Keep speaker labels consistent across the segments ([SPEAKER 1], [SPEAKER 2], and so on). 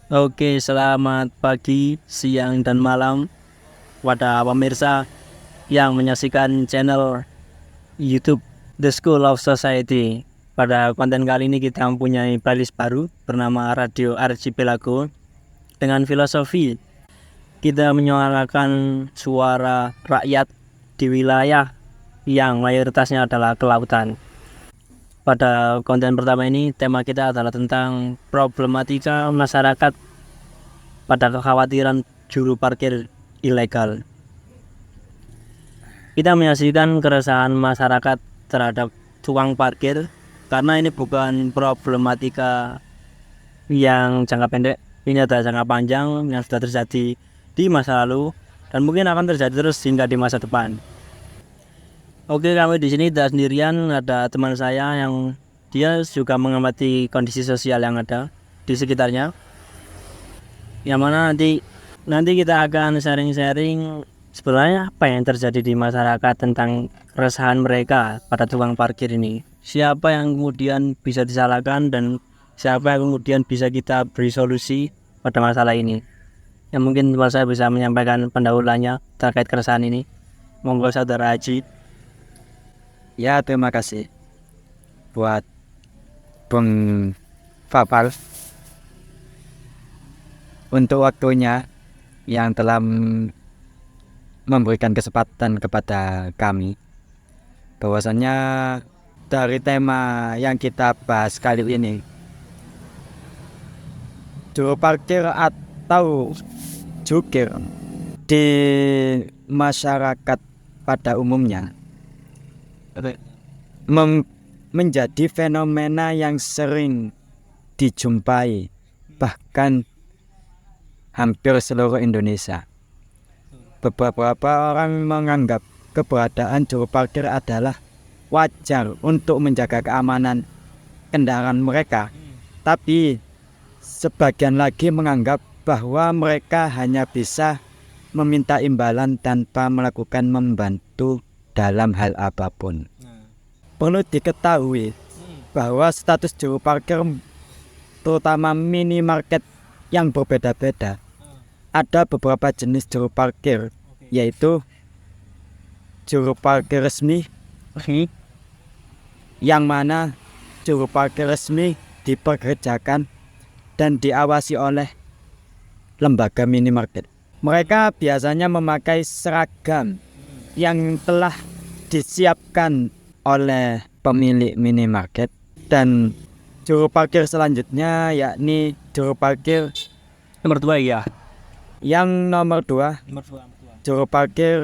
[SPEAKER 1] Oke, selamat pagi, siang, dan malam pada pemirsa yang menyaksikan channel YouTube The School of Society. Pada konten kali ini kita mempunyai playlist baru bernama Radio Archipelago. Dengan filosofi kita menyuarakan suara rakyat di wilayah yang mayoritasnya adalah kelautan. Pada konten pertama ini, tema kita adalah tentang problematika masyarakat pada kekhawatiran juru parkir ilegal. Kita menyaksikan keresahan masyarakat terhadap tukang parkir karena ini bukan problematika yang jangka pendek, ini adalah jangka panjang yang sudah terjadi di masa lalu dan mungkin akan terjadi terus hingga di masa depan. Oke, kami di sini tidak sendirian, ada teman saya yang dia juga mengamati kondisi sosial yang ada di sekitarnya. Yang mana nanti kita akan sharing-sharing sebenarnya apa yang terjadi di masyarakat tentang keresahan mereka pada tukang parkir ini. Siapa yang kemudian bisa disalahkan dan siapa yang kemudian bisa kita beri solusi pada masalah ini. Yang mungkin teman saya bisa menyampaikan pendahuluannya terkait keresahan ini. Monggo saudara Haji.
[SPEAKER 2] Ya, terima kasih buat Bung Fapal untuk waktunya yang telah memberikan kesempatan kepada kami. Bahwasannya dari tema yang kita bahas kali ini, juru parkir atau jukir di masyarakat pada umumnya menjadi fenomena yang sering dijumpai bahkan hampir seluruh Indonesia. Beberapa orang menganggap keberadaan juru parkir adalah wajar untuk menjaga keamanan kendaraan mereka, tapi sebagian lagi menganggap bahwa mereka hanya bisa meminta imbalan tanpa melakukan membantu dalam hal apapun. Perlu diketahui bahwa status juru parkir terutama minimarket yang berbeda-beda. Ada beberapa jenis juru parkir, yaitu juru parkir resmi, yang mana juru parkir resmi dipekerjakan dan diawasi oleh lembaga minimarket. Mereka biasanya memakai seragam yang telah disiapkan oleh pemilik minimarket, dan juru parkir selanjutnya yakni juru parkir
[SPEAKER 1] Nomor 2 ya.
[SPEAKER 2] yang nomor 2, juru parkir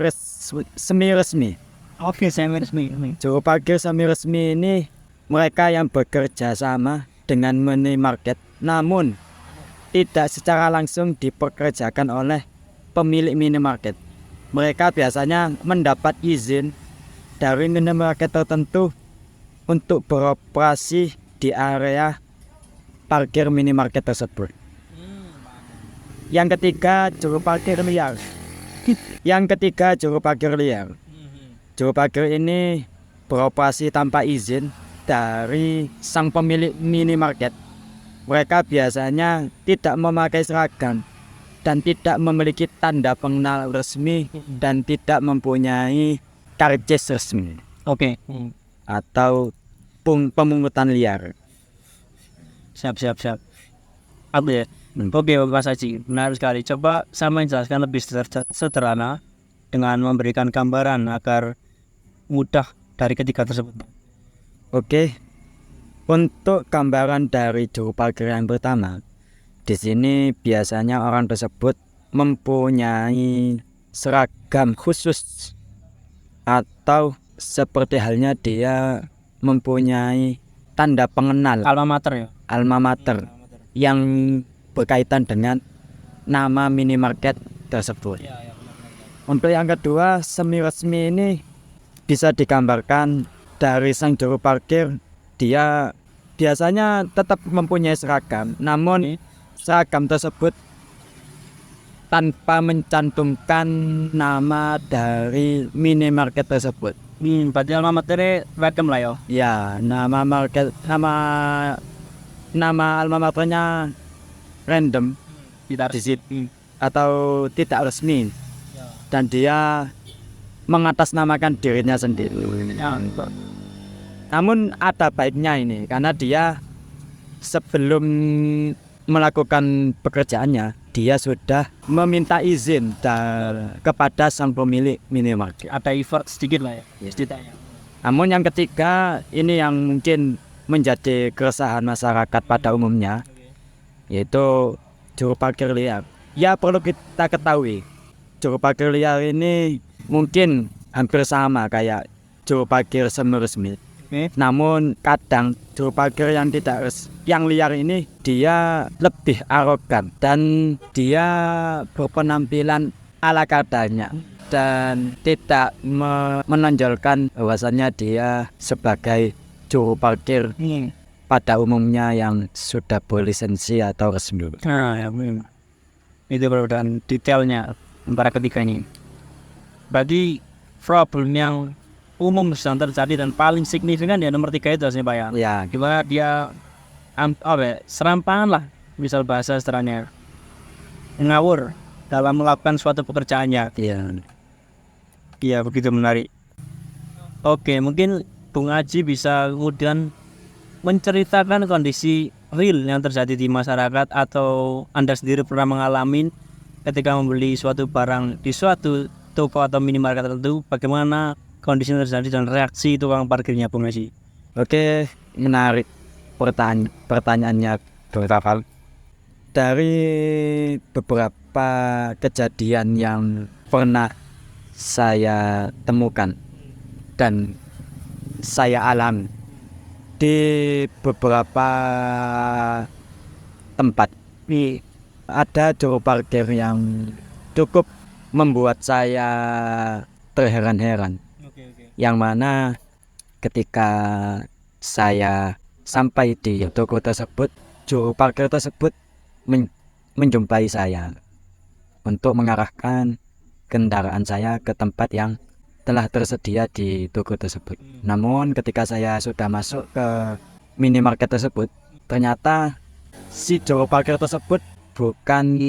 [SPEAKER 2] semi resmi.
[SPEAKER 1] Oke, semi resmi.
[SPEAKER 2] Juru parkir semi resmi ini mereka yang bekerja sama dengan minimarket namun tidak secara langsung dipekerjakan oleh pemilik minimarket. Mereka biasanya mendapat izin dari minimarket tertentu untuk beroperasi di area parkir minimarket tersebut. Yang ketiga, juru parkir liar. Juru parkir ini beroperasi tanpa izin dari sang pemilik minimarket. Mereka biasanya tidak memakai seragam dan tidak memiliki tanda pengenal resmi dan tidak mempunyai karcis resmi.
[SPEAKER 1] Oke.
[SPEAKER 2] Atau pemungutan liar.
[SPEAKER 1] Siap. Apa ya? Oke, Mas Haji, benar sekali. Coba sama jelaskan lebih sederhana dengan memberikan gambaran agar mudah dari ketiga tersebut.
[SPEAKER 2] Oke. Untuk gambaran dari juru parkir yang pertama, di sini biasanya orang tersebut mempunyai seragam khusus atau seperti halnya dia mempunyai tanda pengenal
[SPEAKER 1] Alma mater ya.
[SPEAKER 2] alma mater yang berkaitan dengan nama minimarket tersebut. Untuk yang kedua, semi resmi ini bisa digambarkan dari sang juru parkir. Dia biasanya tetap mempunyai seragam, namun seragam tersebut tanpa mencantumkan nama dari minimarket tersebut.
[SPEAKER 1] Berarti alma mater ragam lah ya.
[SPEAKER 2] Ya, nama alma maternya random di situ atau tidak resmi, dan dia mengatasnamakan dirinya sendiri. Namun ada baiknya ini, karena dia sebelum melakukan pekerjaannya, dia sudah meminta izin kepada sang pemilik minimarket.
[SPEAKER 1] Ada effort sedikit lah ya. Setidaknya.
[SPEAKER 2] Namun yang ketiga, ini yang mungkin menjadi keresahan masyarakat pada umumnya, yaitu juru parkir liar. Ya, perlu kita ketahui, juru parkir liar ini mungkin hampir sama kayak juru parkir semi-resmi. Namun kadang juru parkir yang yang liar ini dia lebih arogan dan dia berpenampilan ala kadarnya dan tidak menonjolkan bahwasannya dia sebagai juru parkir pada umumnya yang sudah berlisensi atau resmi.
[SPEAKER 1] Nah, ya, itu perbedaan detailnya antara ketiga ini. Berarti problem yang umum sedang terjadi dan paling signifikan ya nomor 3 itu sih Pak ya.
[SPEAKER 2] Ya,
[SPEAKER 1] Gimana dia serampangan lah, misal bahasa setelahnya ngawur dalam melakukan suatu pekerjaannya.
[SPEAKER 2] iya.
[SPEAKER 1] Iya, begitu menarik. Oke, mungkin Bung Aji bisa kemudian menceritakan kondisi real yang terjadi di masyarakat atau Anda sendiri pernah mengalami ketika membeli suatu barang di suatu toko atau minimarket tertentu, bagaimana kondisi yang terjadi dan reaksi tukang parkirnya, Bung Aji?
[SPEAKER 2] Oke, menarik pertanyaannya beberapa. Dari beberapa kejadian yang pernah saya temukan dan saya alami di beberapa tempat, ada juru parkir yang cukup membuat saya terheran-heran. Yang mana ketika saya sampai di toko tersebut, juru parkir tersebut menjumpai saya untuk mengarahkan kendaraan saya ke tempat yang telah tersedia di toko tersebut. Namun ketika saya sudah masuk ke minimarket tersebut, ternyata si juru parkir tersebut bukan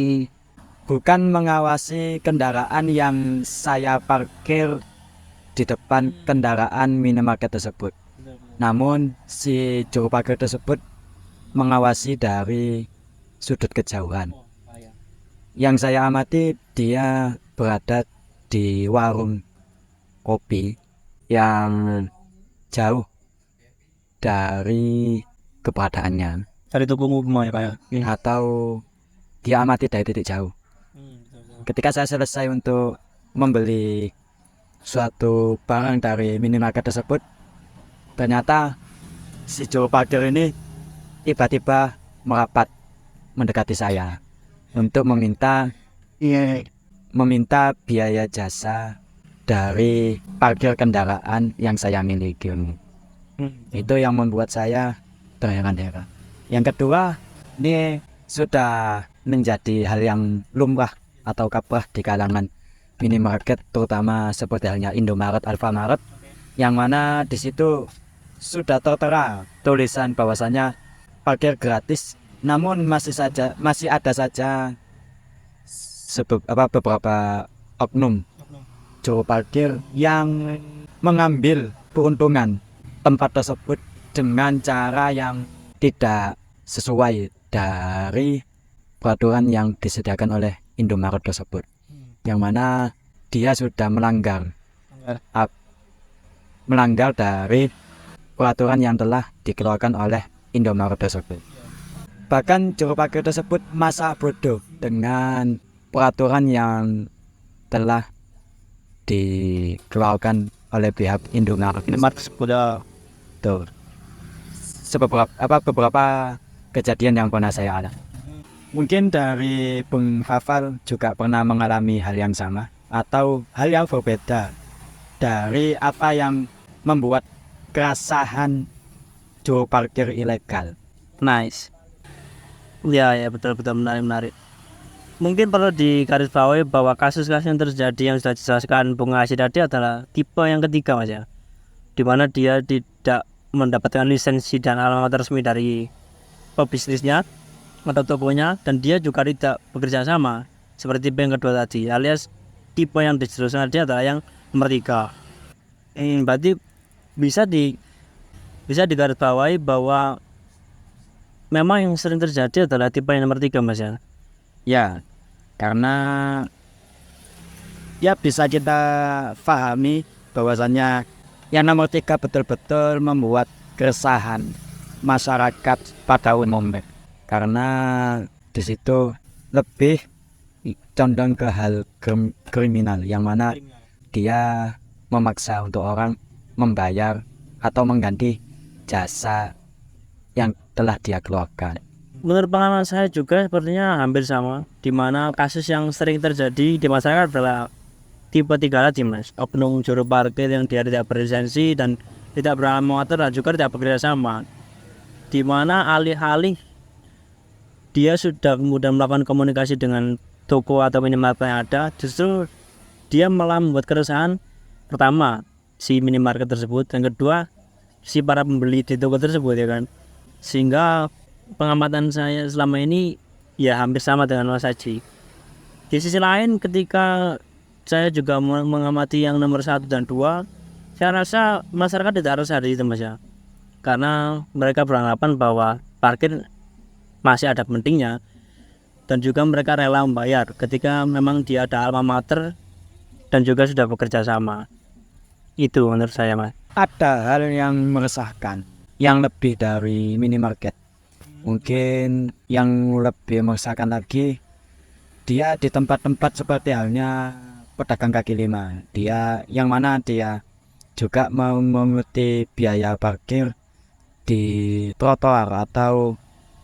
[SPEAKER 2] mengawasi kendaraan yang saya parkir di depan kendaraan minimarket tersebut. Namun si juru parkir tersebut mengawasi dari sudut kejauhan. Yang saya amati, dia berada di warung kopi yang jauh dari keberadaannya,
[SPEAKER 1] Dari toko umum ya Pak ya?
[SPEAKER 2] atau dia amati dari titik jauh. Ketika saya selesai untuk membeli suatu barang dari minimarket tersebut, ternyata si juru parkir ini tiba-tiba merapat mendekati saya untuk meminta biaya jasa dari parkir kendaraan yang saya miliki. Itu yang membuat saya terheran-heran. Yang kedua, ini sudah menjadi hal yang lumrah atau kaprah di kalangan minimarket, terutama seperti halnya Indomaret, Alfamaret, yang mana di situ sudah tertera tulisan bahwasanya parkir gratis, namun masih ada saja beberapa oknum juru parkir yang mengambil keuntungan tempat tersebut dengan cara yang tidak sesuai dari peraturan yang disediakan oleh Indomaret tersebut, yang mana dia sudah melanggar dari peraturan yang telah dikeluarkan oleh Indomaret tersebut. Bahkan juru parkir tersebut masa bodoh dengan peraturan yang telah dikeluarkan oleh pihak Indomaret
[SPEAKER 1] tersebut.
[SPEAKER 2] Tuh. Beberapa kejadian yang pernah saya alami. Mungkin dari Bung Hafal juga pernah mengalami hal yang sama atau hal yang berbeda dari apa yang membuat keresahan juru parkir ilegal.
[SPEAKER 1] Nice. Ya betul-betul menarik. Mungkin perlu digarisbawahi bahwa kasus-kasus yang terjadi yang sudah dijelaskan Bung Aji tadi adalah tipe yang ketiga Mas ya, dimana dia tidak mendapatkan lisensi dan alamat resmi dari pebisnisnya, atau tokonya, dan dia juga tidak bekerja sama seperti tipe yang kedua tadi, alias tipe yang dijelaskan dia adalah yang nomor 3. Berarti bisa digarisbawahi bahwa memang yang sering terjadi adalah tipe yang nomor 3, Mas ya.
[SPEAKER 2] Ya, karena ya bisa kita pahami bahwasannya yang nomor 3 betul-betul membuat keresahan masyarakat pada umumnya, karena di situ lebih condong ke hal kriminal, yang mana dia memaksa untuk orang membayar atau mengganti jasa yang telah dia keluarkan.
[SPEAKER 1] Menurut pengalaman saya juga sepertinya hampir sama, di mana kasus yang sering terjadi di masyarakat adalah tipe 3 tadi, Mas. Oknum juru parkir yang dia tidak berlisensi dan tidak beralamat motor dan juga tidak bekerja sama, di mana alih-alih dia sudah kemudian melakukan komunikasi dengan toko atau minimarket yang ada, justru dia malah membuat keresahan, pertama si minimarket tersebut, dan kedua si para pembeli di toko tersebut, ya kan. Sehingga pengamatan saya selama ini ya hampir sama dengan Mas Haji. Di sisi lain, ketika saya juga mengamati yang nomor 1 dan 2, saya rasa masyarakat tidak harus hari itu, Mas ya, karena mereka beranggapan bahwa parkir masih ada pentingnya, dan juga mereka rela membayar ketika memang dia ada alma mater dan juga sudah bekerja sama. Itu menurut saya, Mas.
[SPEAKER 2] Ada hal yang meresahkan yang lebih dari minimarket. Mungkin yang lebih meresahkan lagi, dia di tempat-tempat seperti halnya pedagang kaki lima, dia yang mana dia juga mau menguti biaya parkir di trotoar atau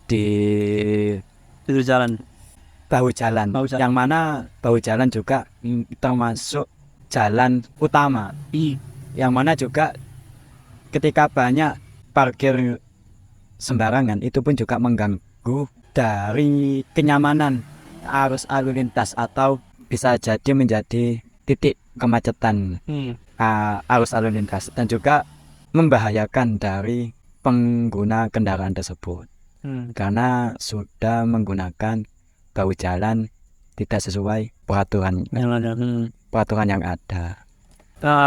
[SPEAKER 2] di
[SPEAKER 1] Itu jalan.
[SPEAKER 2] bahu jalan, yang mana bahu jalan juga termasuk jalan utama, yang mana juga ketika banyak parkir sembarangan, itu pun juga mengganggu dari kenyamanan arus lalu lintas, atau bisa jadi menjadi titik kemacetan arus lalu lintas, dan juga membahayakan dari pengguna kendaraan tersebut, karena sudah menggunakan bahu jalan tidak sesuai peraturan yang ada.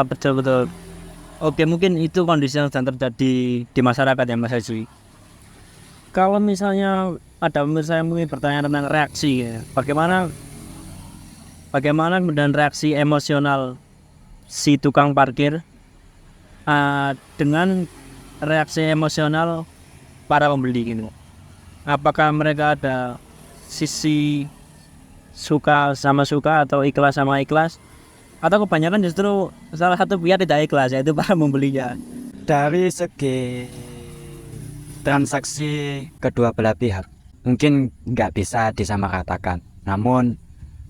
[SPEAKER 1] Betul. Oke, mungkin itu kondisi yang sedang terjadi di masyarakat ya, Mas Haji. Kalau misalnya ada pemirsa yang mungkin bertanya tentang reaksi ya, bagaimana kemudian reaksi emosional si tukang parkir dengan reaksi emosional para pembeli gitu. Apakah mereka ada sisi suka sama suka atau ikhlas sama ikhlas, atau kebanyakan justru salah satu pihak tidak ikhlas, yaitu para pembelinya?
[SPEAKER 2] Dari segi transaksi kedua belah pihak mungkin nggak bisa disamaratakan, namun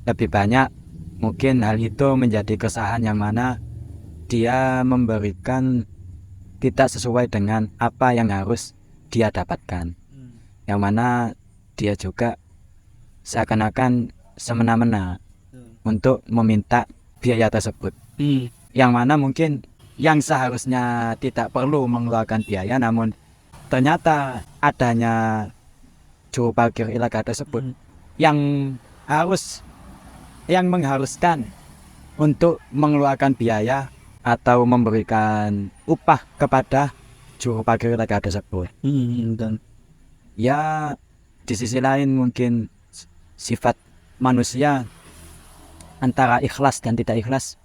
[SPEAKER 2] lebih banyak mungkin hal itu menjadi keresahan, yang mana dia memberikan tidak sesuai dengan apa yang harus dia dapatkan, yang mana dia juga seakan-akan semena-mena untuk meminta biaya tersebut, yang mana mungkin yang seharusnya tidak perlu mengeluarkan biaya, namun ternyata adanya juru parkir ilegal tersebut yang mengharuskan untuk mengeluarkan biaya atau memberikan upah kepada juru parkir ilegal tersebut. Dan ya di sisi lain mungkin sifat manusia antara ikhlas dan tidak ikhlas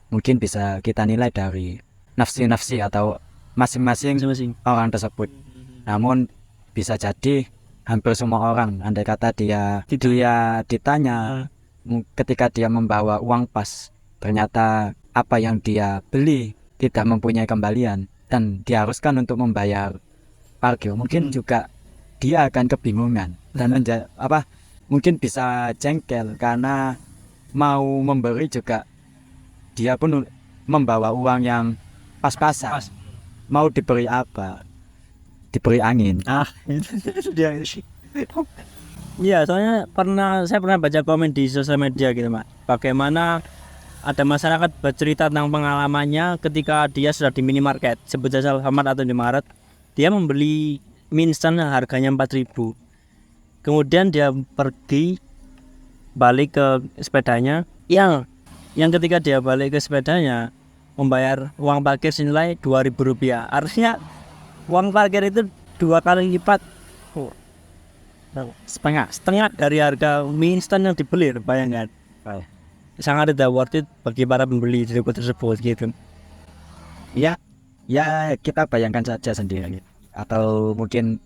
[SPEAKER 2] mungkin bisa kita nilai dari nafsi atau masing-masing orang tersebut. Namun bisa jadi hampir semua orang, andai kata dia ditanya ketika dia membawa uang pas, ternyata apa yang dia beli tidak mempunyai kembalian dan diharuskan untuk membayar parkir, mungkin juga dia akan kebingungan dan mungkin bisa jengkel, karena mau memberi juga dia pun membawa uang yang pas-pasan. Mau diberi apa? Diberi angin.
[SPEAKER 1] Itu dia. Iya, soalnya saya pernah baca komen di sosial media gitu, Mas. Bagaimana ada masyarakat bercerita tentang pengalamannya ketika dia sudah di minimarket, sebut saja Alfamart atau Indomaret, dia membeli mie instan yang harganya 4.000. kemudian dia pergi balik ke sepedanya yang ketika dia balik ke sepedanya membayar uang parkir senilai Rp2.000. Artinya uang parkir itu 2 kali lipat, setengah dari harga mie instan yang dibeli. Bayangkan, sangat tidak worth it bagi para pembeli di toko tersebut gitu.
[SPEAKER 2] Ya, kita bayangkan saja sendiri. Atau mungkin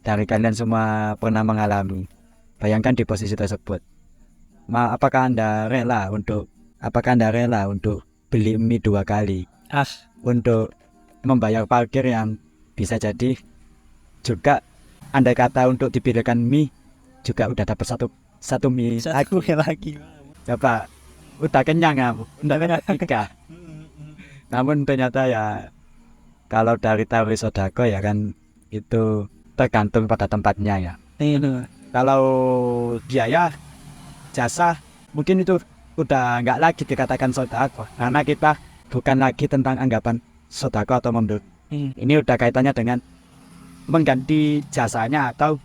[SPEAKER 2] dari kalian semua pernah mengalami. Bayangkan di posisi tersebut. Apakah Anda rela untuk beli mie 2 kali? Untuk membayar parkir yang bisa jadi juga andai kata untuk dipilihkan mie juga udah dapat satu mie
[SPEAKER 1] lagi.
[SPEAKER 2] Coba udah kenyang ya, udah kenyang 3. Namun ternyata ya kalau dari teori sodako ya kan itu tergantung pada tempatnya ya. Kalau biaya jasa mungkin itu udah nggak lagi dikatakan sodako, karena kita bukan lagi tentang anggapan sodako atau memberi. Ini udah kaitannya dengan mengganti jasanya atau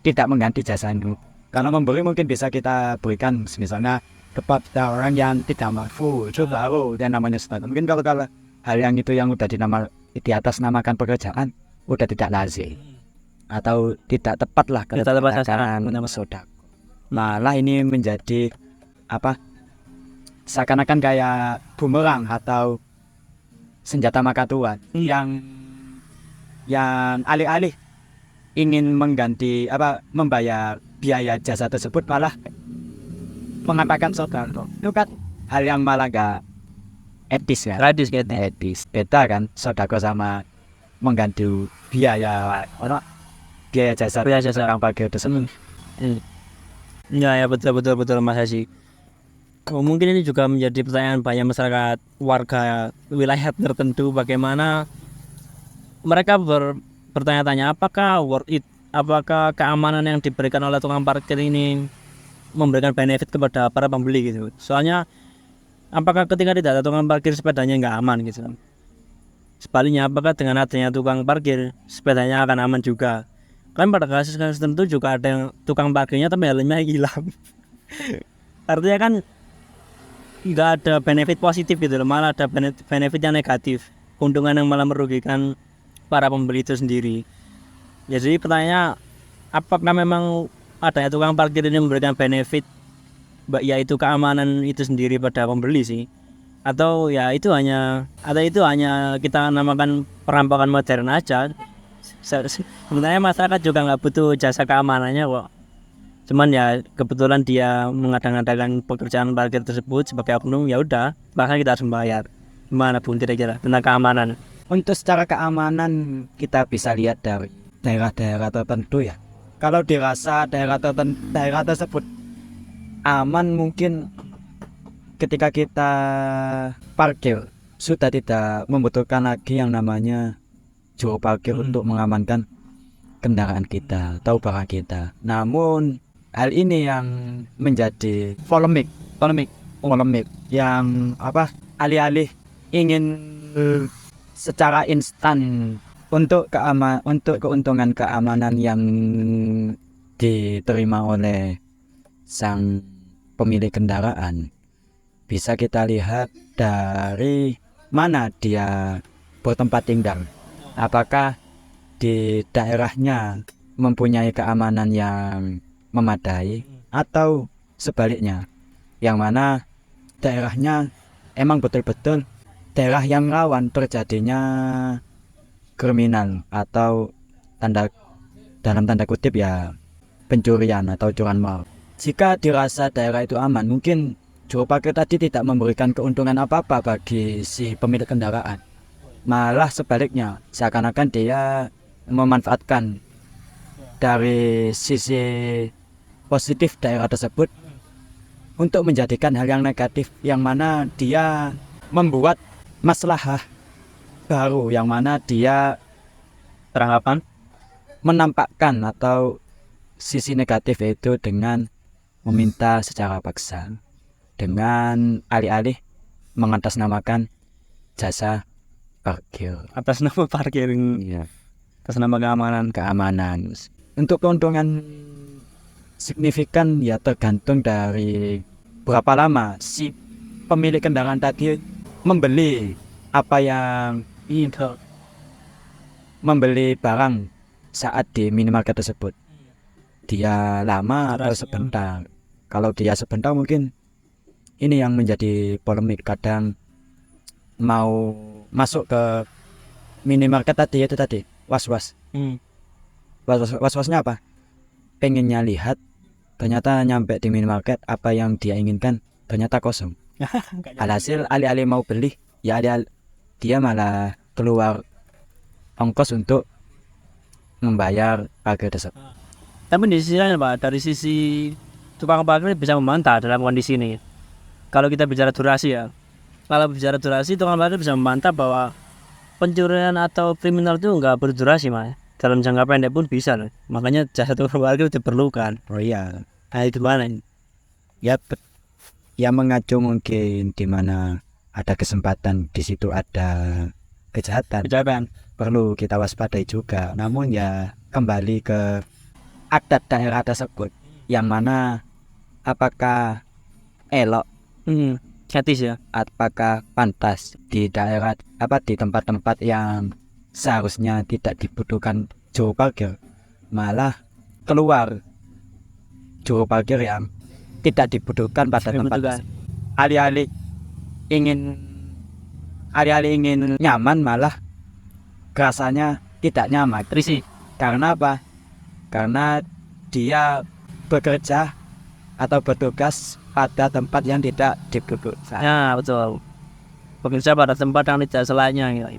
[SPEAKER 2] tidak mengganti jasanya. Karena memberi mungkin bisa kita berikan misalnya kepada orang yang tidak mampu, itu baru yang namanya sodako. Mungkin kalau hal yang itu yang udah di atas namakan pekerjaan udah tidak lazim atau tidak tepat lah kata-kata sodako. Malah ini menjadi seakan-akan kayak bumerang atau senjata maka tuan yang alih-alih ingin mengganti membayar biaya jasa tersebut malah mengatakan sodako. Itu kan hal yang malah gak etis ya. Etis. Beda kan sodako sama mengganti biaya jasa orang parkir tersebut.
[SPEAKER 1] Ya betul Mas Haji. Mungkin ini juga menjadi pertanyaan banyak masyarakat warga wilayah tertentu, bagaimana mereka bertanya-tanya apakah worth it, apakah keamanan yang diberikan oleh tukang parkir ini memberikan benefit kepada para pembeli gitu. Soalnya apakah ketika tidak ada tukang parkir sepedanya nggak aman gitu. Sebaliknya apakah dengan adanya tukang parkir sepedanya akan aman juga. Kan pada kasus-kasus tertentu juga ada yang tukang parkirnya tapi helmnya hilang. Artinya kan nggak ada benefit positif gitu loh, malah ada benefit yang negatif, keuntungan yang malah merugikan para pembeli itu sendiri. Jadi pertanyaannya, apakah memang adanya tukang parkir ini memberikan benefit yaitu keamanan itu sendiri pada pembeli sih, atau itu hanya kita namakan perampakan modern aja. Sebenarnya masyarakat juga nggak butuh jasa keamanannya kok, cuman ya kebetulan dia mengadakan pekerjaan parkir tersebut sebagai oknum, ya udah bahkan kita harus membayar. Gimana Bung kira-kira tentang keamanan?
[SPEAKER 2] Untuk secara keamanan kita bisa lihat dari daerah-daerah tertentu ya. Kalau dirasa daerah tersebut aman, mungkin ketika kita parkir sudah tidak membutuhkan lagi yang namanya juru parkir untuk mengamankan kendaraan kita atau barang kita. Namun hal ini yang menjadi polemik yang alih-alih ingin secara instan untuk keuntungan keamanan yang diterima oleh sang pemilik kendaraan, bisa kita lihat dari mana dia bertempat tinggal. Apakah di daerahnya mempunyai keamanan yang memadai atau sebaliknya, yang mana daerahnya emang betul-betul daerah yang rawan terjadinya kriminal atau dalam tanda kutip ya pencurian atau curanmor. Jika dirasa daerah itu aman, mungkin juru parkir tadi tidak memberikan keuntungan apa-apa bagi si pemilik kendaraan. Malah sebaliknya, seakan-akan dia memanfaatkan dari sisi positif daerah tersebut untuk menjadikan hal yang negatif, yang mana dia membuat masalah baru, yang mana dia menampakkan atau sisi negatif itu dengan meminta secara paksa, dengan alih-alih mengatasnamakan jasa parkir
[SPEAKER 1] atas nama parkir,
[SPEAKER 2] ya,
[SPEAKER 1] atas nama keamanan.
[SPEAKER 2] Untuk keuntungan signifikan ya tergantung dari berapa lama si pemilik kendaraan tadi membeli apa yang membeli barang saat di minimarket tersebut. Dia lama atau
[SPEAKER 1] Durasinya.
[SPEAKER 2] sebentar. Kalau dia sebentar mungkin ini yang menjadi polemik. Kadang mau masuk ke minimarket tadi itu tadi was-was. Was-wasnya apa? Pengennya lihat, ternyata nyampe di minimarket apa yang dia inginkan ternyata kosong. Alhasil alih-alih mau beli, ya dia malah keluar ongkos untuk membayar parkir tersebut.
[SPEAKER 1] Tapi di sisi lain Pak, dari sisi tukang parkir bisa membantah dalam kondisi ini. Kalau kita bicara durasi ya, kalau bicara durasi tukang parkir bisa membantah bahwa pencurian atau kriminal itu nggak berdurasi Mas. Dalam jangka pendek pun bisa loh. Makanya jasa tukang parkir diperlukan.
[SPEAKER 2] Oh iya,
[SPEAKER 1] Nah itu mana?
[SPEAKER 2] ya ya mengacu mungkin di mana ada kesempatan di situ ada kejahatan perlu kita waspadai juga. Namun ya kembali ke adat daerah tersebut yang mana apakah elok,
[SPEAKER 1] Etis ya.
[SPEAKER 2] apakah pantas di daerah di tempat-tempat yang seharusnya tidak dibutuhkan juru parkir malah keluar juru parkir yang tidak dibutuhkan pada tempat tersebut. Alih-alih ingin nyaman malah rasanya tidak nyaman.
[SPEAKER 1] Risih.
[SPEAKER 2] Karena apa? Karena dia bekerja atau bertugas pada tempat yang tidak dibutuhkan.
[SPEAKER 1] Ya betul. Bekerja pada tempat yang tidak selayaknya. Ya.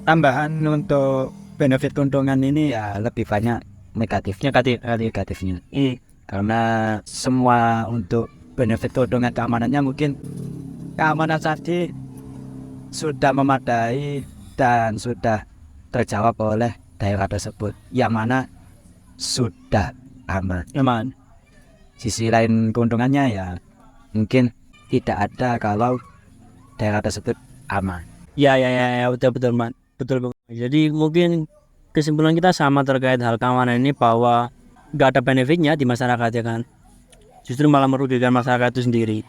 [SPEAKER 2] Tambahan untuk benefit keuntungan ini ya lebih banyak negatifnya. Karena semua untuk benefit keuntungan keamanannya mungkin keamanan tadi sudah memadai dan sudah terjawab oleh daerah tersebut yang mana sudah aman. Sisi lain keuntungannya ya mungkin tidak ada kalau daerah tersebut aman.
[SPEAKER 1] Ya betul Man. Betul. Jadi mungkin kesimpulan kita sama terkait hal keamanan ini bahwa nggak ada benefitnya di masyarakat ya kan. Justru malah merugikan masyarakat itu sendiri.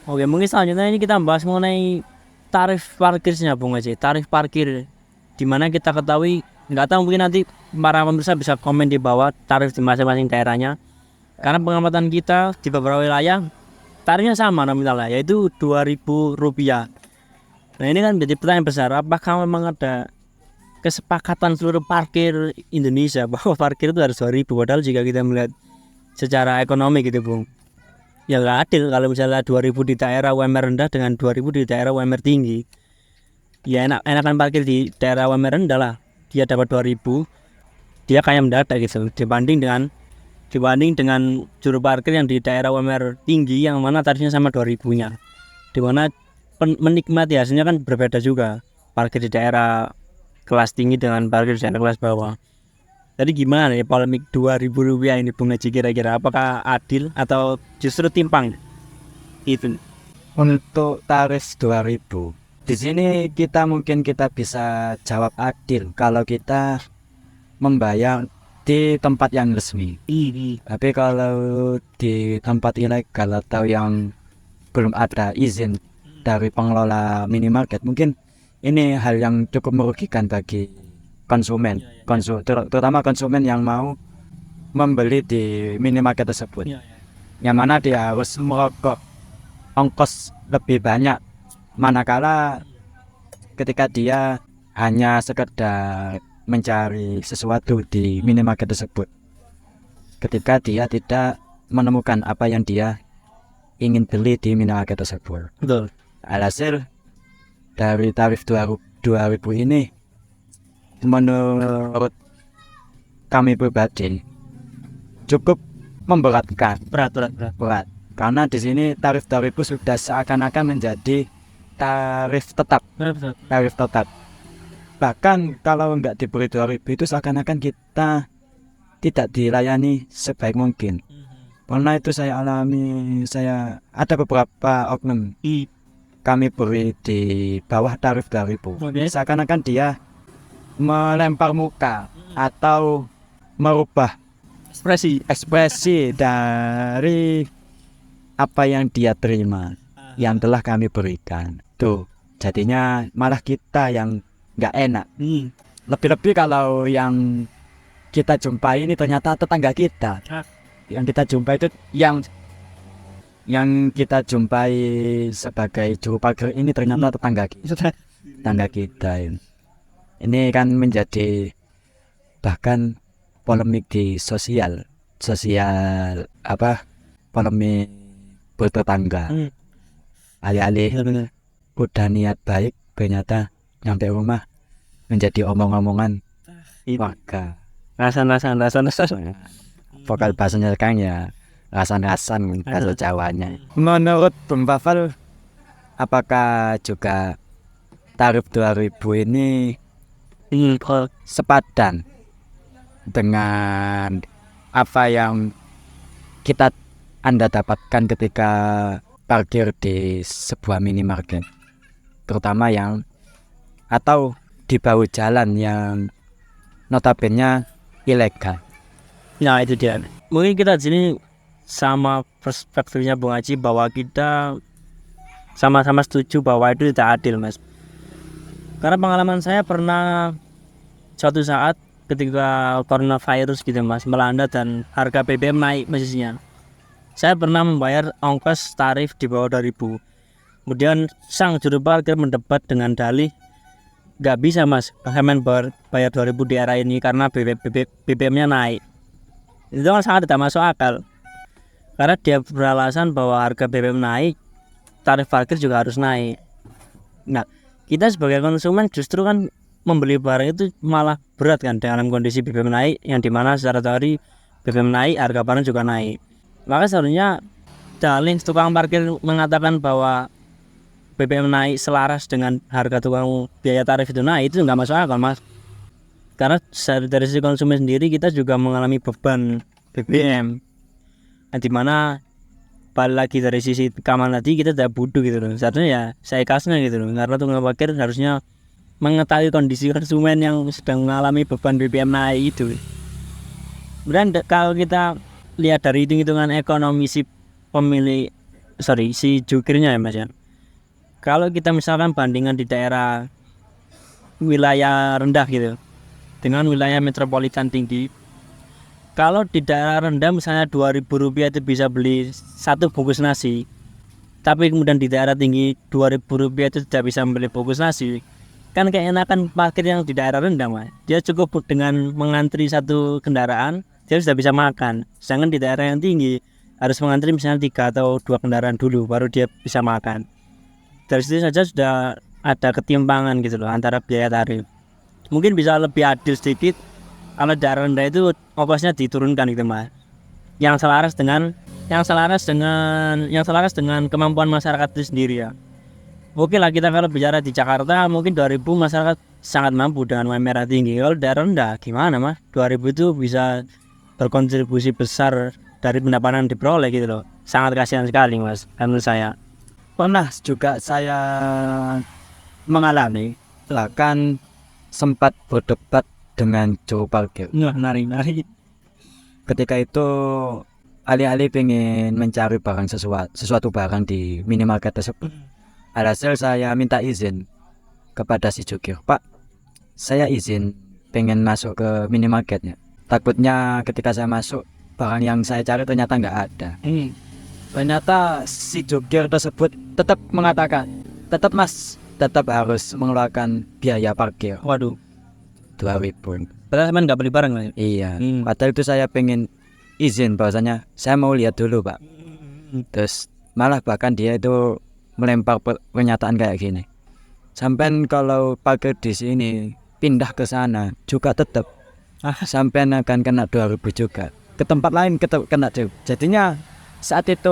[SPEAKER 1] Oke, mungkin selanjutnya ini kita bahas mengenai tarif parkirnya Bung Aji. Tarif parkir dimana kita ketahui, nggak tahu mungkin nanti para pemirsa bisa komen di bawah tarif di masing-masing daerahnya. Karena pengamatan kita di beberapa wilayah tarifnya sama nominalnya, yaitu Rp2.000. Nah ini kan menjadi pertanyaan besar, apakah memang ada kesepakatan seluruh parkir Indonesia bahwa parkir itu harus 2.000, padahal jika kita melihat secara ekonomi gitu Bung, ya nggak adil kalau misalnya 2.000 di daerah UMR rendah dengan 2.000 di daerah UMR tinggi. Ya enakan parkir di daerah UMR rendah lah, dia dapat 2.000, dia kayak mendadak gitu dibanding dengan juru parkir yang di daerah UMR tinggi yang mana tarifnya sama 2.000-nya, dimana menikmati hasilnya kan berbeda juga, parkir di daerah kelas tinggi dengan parkir di daerah kelas bawah. Jadi gimana ya polemik Rp2.000 ini Bung Haji, kira-kira apakah adil atau justru timpang? Itu
[SPEAKER 2] Untuk tarif 2.000 di sini kita bisa jawab adil kalau kita membayar di tempat yang resmi. Tapi kalau di tempat ilegal atau yang belum ada izin dari pengelola minimarket, mungkin ini hal yang cukup merugikan bagi konsumen, terutama konsumen yang mau membeli di minimarket tersebut, yang mana dia harus merokok ongkos lebih banyak, manakala ketika dia hanya sekedar mencari sesuatu di minimarket tersebut, ketika dia tidak menemukan apa yang dia ingin beli di minimarket tersebut.
[SPEAKER 1] betul.
[SPEAKER 2] Alhasil dari tarif 2.000 ini menurut kami pribadi cukup memberatkan. Berat. Karena di sini tarif 2.000 sudah seakan-akan menjadi tarif tetap. Bahkan kalau nggak diberi 2.000 itu seakan-akan kita tidak dilayani sebaik mungkin. Karena itu saya alami, ada beberapa oknum kami beri di bawah tarif 2.000. Seakan-akan dia melempar muka atau merubah
[SPEAKER 1] ekspresi.
[SPEAKER 2] dari apa yang dia terima, yang telah kami berikan. Tuh, jadinya malah kita yang nggak enak. Lebih-lebih kalau yang kita jumpai ini ternyata tetangga kita. Yang kita jumpai itu yang kita jumpai sebagai juru parkir ini ternyata tetangga kita ini. Ini kan menjadi bahkan polemik di sosial polemik bertetangga. Alih-alih udah niat baik, ternyata nyampe rumah menjadi omong-omongan warga.
[SPEAKER 1] Rasan.
[SPEAKER 2] Vokal bahasanya sekarang ya rasan bahasa Jawanya. Menurut Bung Pavel, apakah juga tarif 2000 ini sepadan dengan apa yang Anda dapatkan ketika parkir di sebuah minimarket, terutama yang atau di bahu jalan yang notabene ilegal?
[SPEAKER 1] Nah itu dia. Mungkin kita di sini sama perspektifnya Bung Haji, bahwa kita sama-sama setuju bahwa itu tidak adil, Mas. Karena pengalaman saya pernah suatu saat ketika coronavirus gitu, Mas, melanda dan harga BBM naik posisinya. Saya pernah membayar ongkos tarif di bawah 2000. Kemudian sang juru parkir mendebat dengan dalih, nggak bisa, Mas, kalian bayar 2000 di era ini karena BBM-nya naik. Itu kan sangat tidak masuk akal. Karena dia beralasan bahwa harga BBM naik, tarif parkir juga harus naik. Nah, kita sebagai konsumen justru kan membeli barang itu malah berat kan dalam kondisi BBM naik, yang dimana secara teori BBM naik, harga barang juga naik. Maka seharusnya dalih tukang parkir mengatakan bahwa BBM naik selaras dengan harga tukang biaya tarif itu naik, itu nggak masuk akal, Mas. Karena dari sisi konsumen sendiri kita juga mengalami beban BBM, yang dimana balik lagi dari sisi keamanan tadi kita tidak butuh gitu loh. Seharusnya ya saya kasihnya gitu loh, karena tukang parkir harusnya mengetahui kondisi konsumen yang sedang mengalami beban BBM naik itu. Kemudian kalau kita lihat dari hitung-hitungan ekonomi si jukirnya ya, Mas ya. Kalau kita misalkan bandingkan di daerah wilayah rendah gitu dengan wilayah metropolitan tinggi, kalau di daerah rendah misalnya Rp2.000 itu bisa beli satu bungkus nasi, tapi kemudian di daerah tinggi Rp2.000 itu tidak bisa membeli bungkus nasi, kan kayak enakan parkir yang di daerah rendah, Mas. Dia cukup dengan mengantri satu kendaraan, dia sudah bisa makan. Sedangkan di daerah yang tinggi harus mengantri misalnya 3 atau 2 kendaraan dulu baru dia bisa makan. Dari situ saja sudah ada ketimpangan gitu loh antara biaya tarif. Mungkin bisa lebih adil sedikit kalau daerah rendah itu ongkosnya diturunkan gitu, Mas. Yang selaras dengan kemampuan masyarakat itu sendiri ya. Oke lah, kita kalau bicara di Jakarta mungkin 2000 masyarakat sangat mampu dengan UMR tinggi. Kalau daerah rendah gimana, Mas? 2000 itu bisa berkontribusi besar dari pendapatan yang diperoleh gitu loh. Sangat kasihan sekali, Mas, menurut saya.
[SPEAKER 2] Pernah juga saya mengalami, bahkan sempat berdebat dengan juru parkir.
[SPEAKER 1] Nari.
[SPEAKER 2] Ketika itu alih-alih pengen mencari barang sesuatu barang di minimarket tersebut, alhasil saya minta izin kepada si jukir, Pak, saya izin pengen masuk ke minimarketnya. Takutnya ketika saya masuk, barang yang saya cari ternyata nggak ada. Ternyata si jukir tersebut tetap mengatakan, tetap Mas, tetap harus mengeluarkan biaya parkir.
[SPEAKER 1] Waduh,
[SPEAKER 2] 2000.
[SPEAKER 1] padahal teman nggak beli barang, Mas.
[SPEAKER 2] Iya, padahal itu saya pengen izin bahwasanya saya mau lihat dulu, Pak. Terus malah bahkan dia itu melempar pernyataan kayak gini, sampean kalau parkir di sini pindah ke sana juga tetap sampean akan kena 2000 juga, ke tempat lain kena juga. Jadinya saat itu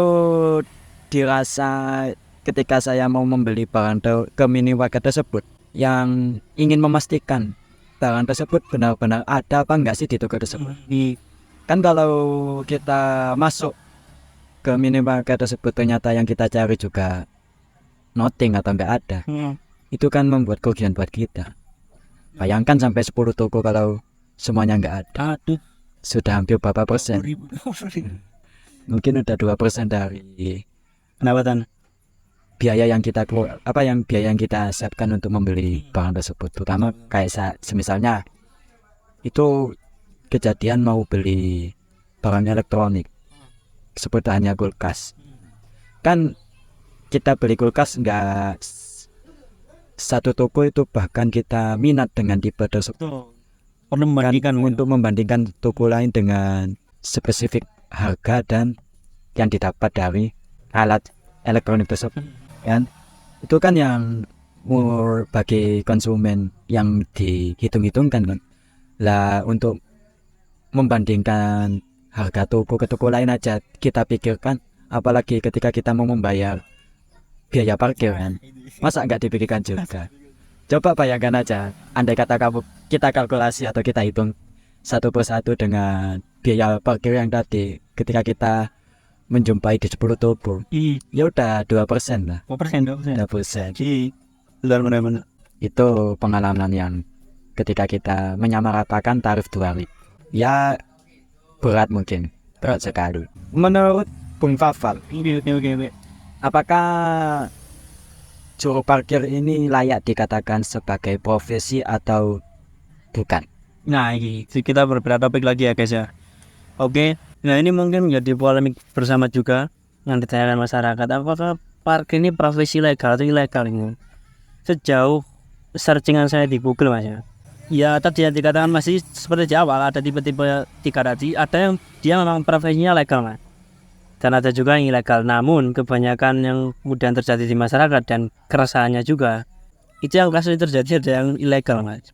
[SPEAKER 2] dirasa ketika saya mau membeli barang ke minimarket tersebut, yang ingin memastikan barang tersebut benar-benar ada apa enggak sih di toko tersebut. Kan kalau kita masuk ke minimarket tersebut ternyata yang kita cari juga nothing atau enggak ada, itu kan membuat kerugian buat kita. Bayangkan sampai 10 toko kalau semuanya nggak ada.
[SPEAKER 1] Aduh,
[SPEAKER 2] Sudah hampir berapa persen?
[SPEAKER 1] 20.000.
[SPEAKER 2] Mungkin udah 2% dari
[SPEAKER 1] Pendapatan.
[SPEAKER 2] biaya yang kita biaya yang kita siapkan untuk membeli barang tersebut. Terutama kayak semisalnya itu kejadian mau beli barang elektronik seperti hanya kulkas. Kan kita beli kulkas nggak satu toko itu, bahkan kita minat dengan tipe tersebut.
[SPEAKER 1] Tuh. Perlu membandingkan
[SPEAKER 2] Untuk membandingkan toko lain dengan spesifik harga dan yang didapat dari alat elektronik tersebut, kan itu kan yang bagi konsumen yang dihitung-hitungkan kan. Lah untuk membandingkan harga toko ke toko lain aja kita pikirkan, apalagi ketika kita mau membayar biaya parkir kan, masa nggak dipikirkan juga. Coba bayangkan aja, andai kata kita kalkulasi atau kita hitung satu persatu dengan biaya parkir yang tadi, ketika kita menjumpai di 10 toko, ya udah 2% lah.
[SPEAKER 1] 2%.
[SPEAKER 2] 2%.
[SPEAKER 1] Benar.
[SPEAKER 2] Itu pengalaman yang ketika kita menyamaratakan tarif 2.000. Ya berat mungkin, berat sekali. Menurut Bung Fafal,
[SPEAKER 1] Oke.
[SPEAKER 2] apakah juru parkir ini layak dikatakan sebagai profesi atau bukan?
[SPEAKER 1] Nah, ini kita berbeda topik lagi ya guys ya. Oke. Nah, ini mungkin menjadi polemik bersama juga yang ditanyakan masyarakat. Apakah parkir ini profesi legal atau ilegal ini? Sejauh searchingan saya di Google mas ya. Ya tadi yang dikatakan masih seperti di awal, ada tipe-tipe 3 tadi. Ada yang dia memang profesinya legal mas. Dan ada juga yang ilegal. Namun kebanyakan yang kemudian terjadi di masyarakat dan keresahannya juga, itu yang kasus terjadi ada yang ilegal mas.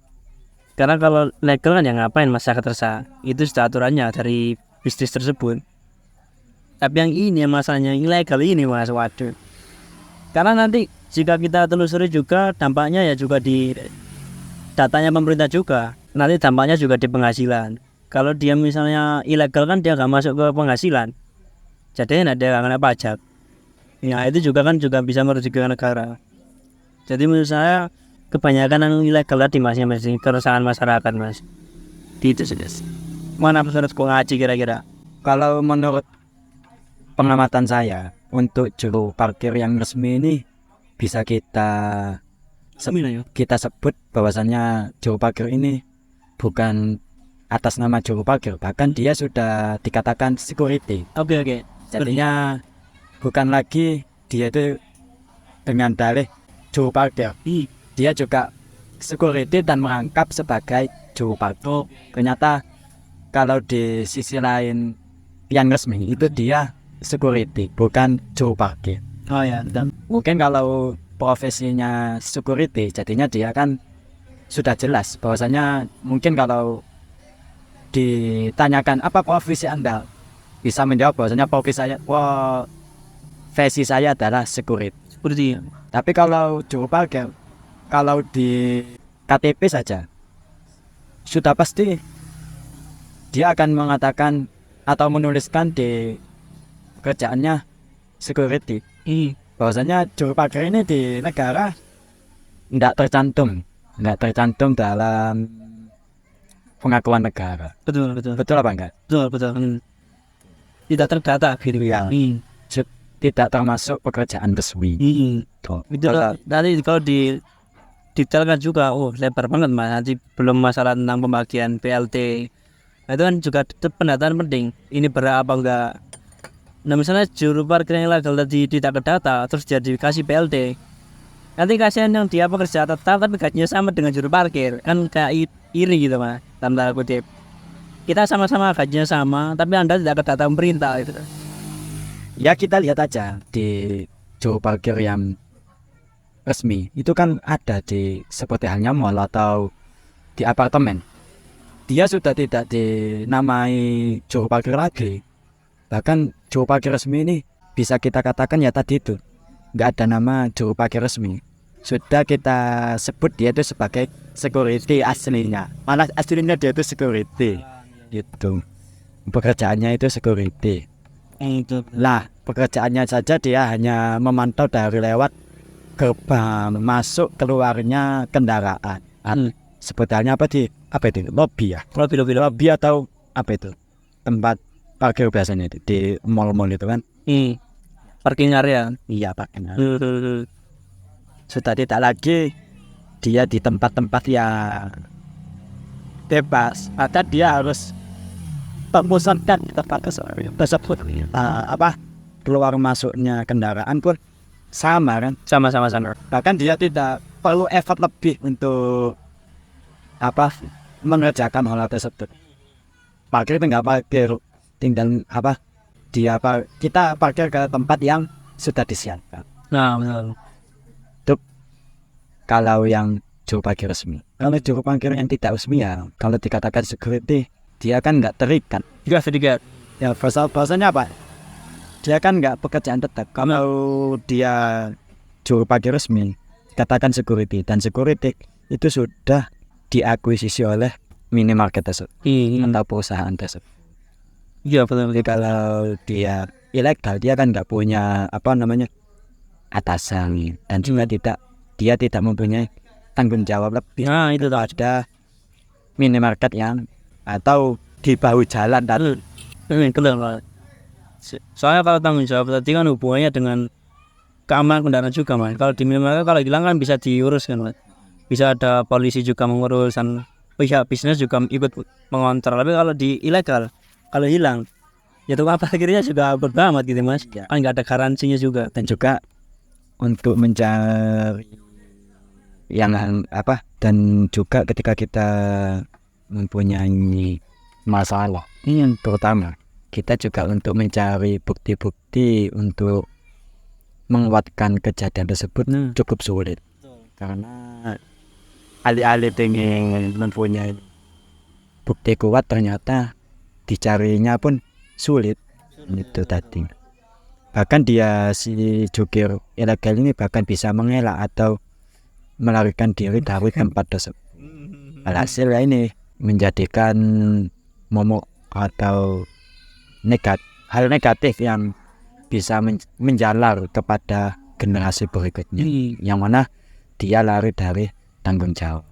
[SPEAKER 1] Karena kalau legal kan ya ngapain masyarakat resah, itu sudah aturannya dari bisnis tersebut. Tapi yang ini masalahnya ilegal ini mas, waduh. Karena nanti jika kita telusuri juga dampaknya ya juga di datanya pemerintah juga. Nanti dampaknya juga di penghasilan. Kalau dia misalnya ilegal kan dia nggak masuk ke penghasilan, jadi ada yang kena pajak. Ya itu juga kan juga bisa merugikan negara. Jadi menurut saya kebanyakan yang ilegal tadi mas, yang masih keresahan masyarakat mas. Itu sudah. Mana menurutku ngaji kira-kira?
[SPEAKER 2] Kalau menurut pengamatan saya, untuk juru parkir yang resmi ini bisa kita sebut bahwasannya juru parkir ini bukan atas nama juru parkir, bahkan dia sudah dikatakan security.
[SPEAKER 1] Oke.
[SPEAKER 2] Jadinya bukan lagi dia itu dengan dalih juru parkir, dia juga security dan merangkap sebagai juru parkir. Ternyata kalau di sisi lain yang resmi itu dia security, bukan juru parkir.
[SPEAKER 1] Oh ya,
[SPEAKER 2] Mungkin kalau profesinya security, jadinya dia kan sudah jelas bahwasanya mungkin kalau ditanyakan apa profesi Anda, bisa menjawab bahwasanya profesi saya adalah security.
[SPEAKER 1] seperti
[SPEAKER 2] Tapi kalau juru parkir, kalau di KTP saja sudah pasti dia akan mengatakan atau menuliskan di kerjaannya security, bahwasanya juru parkir ini di negara tidak tercantum dalam pengakuan negara.
[SPEAKER 1] betul
[SPEAKER 2] Apa enggak?
[SPEAKER 1] betul. Tidak terdata gitu
[SPEAKER 2] Ya. Tidak termasuk pekerjaan resmi.
[SPEAKER 1] Itu nanti kalau di detailkan juga, lebar banget mas. Nanti belum masalah tentang pembagian PLT. Nah, itu kan juga pendataan penting. Ini berat apa enggak? Nah misalnya juru parkir yang ilegal tadi tidak terdata, terus dia dikasih PLT. Nanti kasihan yang dia pekerja tetap tapi gajinya sama dengan juru parkir, kan kayak iri gitu mas. Dalam tanda kutip. Kita sama-sama gajinya sama, tapi Anda tidak terdata pemerintah gitu.
[SPEAKER 2] Ya kita lihat aja di juru parkir yang resmi itu kan ada di seperti halnya mall atau di apartemen. Dia sudah tidak dinamai juru parkir lagi. Bahkan juru parkir resmi ini bisa kita katakan ya tadi itu nggak ada nama juru parkir resmi. Sudah kita sebut dia itu sebagai security aslinya. Malah aslinya dia itu security. Gitu. Pekerjaannya itu security. Lah pekerjaannya saja dia hanya memantau dari lewat gerbang masuk keluarnya kendaraan. sebutannya apa itu lobby ya,
[SPEAKER 1] Lebih.
[SPEAKER 2] lobby atau apa itu tempat parkir biasanya itu di mall-mall itu kan.
[SPEAKER 1] Parking area.
[SPEAKER 2] Iya parking area. Sudah tidak lagi dia di tempat-tempat yang bebas, maka dia harus memusatkan di tempat tersebut. Keluar masuknya kendaraan pun sama kan.
[SPEAKER 1] Sama.
[SPEAKER 2] Bahkan dia tidak perlu effort lebih untuk mengerjakan hal tersebut. Parkir tinggal parkir, tinggal kita parkir ke tempat yang sudah disiapkan.
[SPEAKER 1] Nah, betul.
[SPEAKER 2] Kalau yang juru parkir resmi, kalau juru parkir yang tidak resmi ya, kalau dikatakan security, dia kan nggak terikat.
[SPEAKER 1] Juga.
[SPEAKER 2] Ya bahasanya apa? Dia kan nggak pekerjaan tetap. Kalau dia juru parkir resmi, katakan security, dan security itu sudah diakuisisi oleh minimarket tersebut atau perusahaan tersebut.
[SPEAKER 1] Iya betul.
[SPEAKER 2] Jadi kalau dia ilegal, dia kan nggak punya atasan, dan juga dia tidak mempunyai tanggung jawab lebih.
[SPEAKER 1] Nah itu tuh.
[SPEAKER 2] Ada minimarket yang atau di bahu jalan dan
[SPEAKER 1] Betul. Soalnya kalau tanggung jawab tadi kan hubungannya dengan keamanan kendaraan juga Mas. Kalau di minimarket kalau hilang kan bisa diurus kan Mas. Bisa ada polisi juga mengurus, dan pihak bisnis juga ikut mengontrol. Tapi kalau di ilegal, kalau hilang ya tukang parkirnya juga beramat gitu Mas.
[SPEAKER 2] Ya.
[SPEAKER 1] Kan nggak ada garansinya juga.
[SPEAKER 2] dan juga untuk mencari dan juga ketika kita mempunyai masalah yang terutama, kita juga untuk mencari bukti-bukti untuk menguatkan kejadian tersebut cukup sulit. Karena alih-alih ingin mempunyai bukti kuat, ternyata dicarinya pun sulit. Itu tadi. Bahkan dia si jukir ilegal ini bahkan bisa mengelak atau melarikan diri dari tempat tersebut. Alhasil ini menjadikan momok atau hal negatif yang bisa menjalar kepada generasi berikutnya, yang mana dia lari dari tanggung jawab.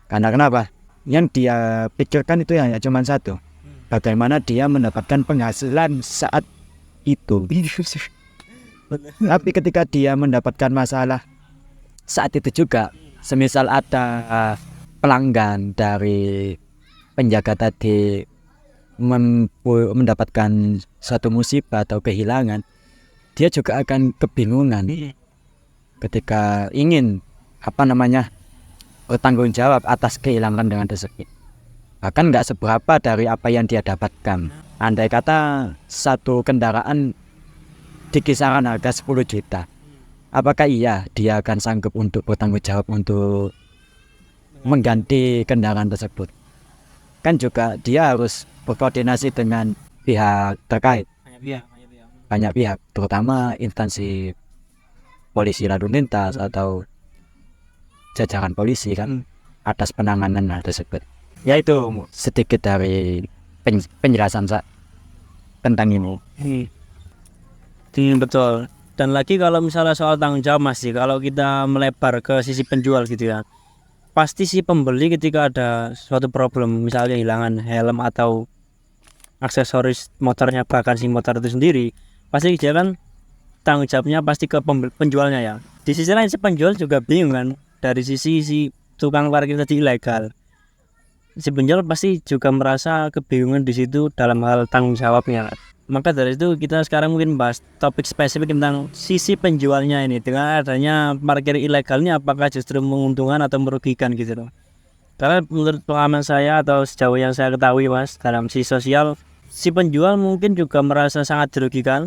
[SPEAKER 2] Karena kenapa? Yang dia pikirkan itu hanya cuma satu, bagaimana dia mendapatkan penghasilan saat itu. Tapi ketika dia mendapatkan masalah saat itu juga, semisal ada pelanggan dari penjaga tadi mendapatkan suatu musibah atau kehilangan, dia juga akan kebingungan ketika ingin bertanggung jawab atas kehilangan dengan tersebut. Bahkan nggak seberapa dari apa yang dia dapatkan. Andai kata satu kendaraan di kisaran harga 10 juta, apakah iya dia akan sanggup untuk bertanggung jawab untuk mengganti kendaraan tersebut? Kan juga dia harus berkoordinasi dengan pihak terkait, banyak pihak, terutama instansi polisi lalu lintas atau jajaran polisi kan, atas penanganan hal tersebut. Ya itu sedikit dari penjelasan tentang ini.
[SPEAKER 1] Betul. Dan lagi kalau misalnya soal tanggung jawab Mas, kalau kita melebar ke sisi penjual gitu ya, pasti si pembeli ketika ada suatu problem, misalnya hilangan helm atau aksesoris motornya, bahkan si motor itu sendiri, pasti dia kan tanggung jawabnya pasti ke penjualnya ya. Di sisi lain si penjual juga bingung kan, dari sisi si tukang parkir tadi ilegal, si penjual pasti juga merasa kebingungan di situ dalam hal tanggung jawabnya. Maka dari itu kita sekarang mungkin bahas topik spesifik tentang sisi penjualnya ini. Dengan adanya parkir ilegal ini apakah justru menguntungkan atau merugikan gitu loh. Karena menurut pengalaman saya atau sejauh yang saya ketahui Mas, dalam sisi sosial, si penjual mungkin juga merasa sangat dirugikan.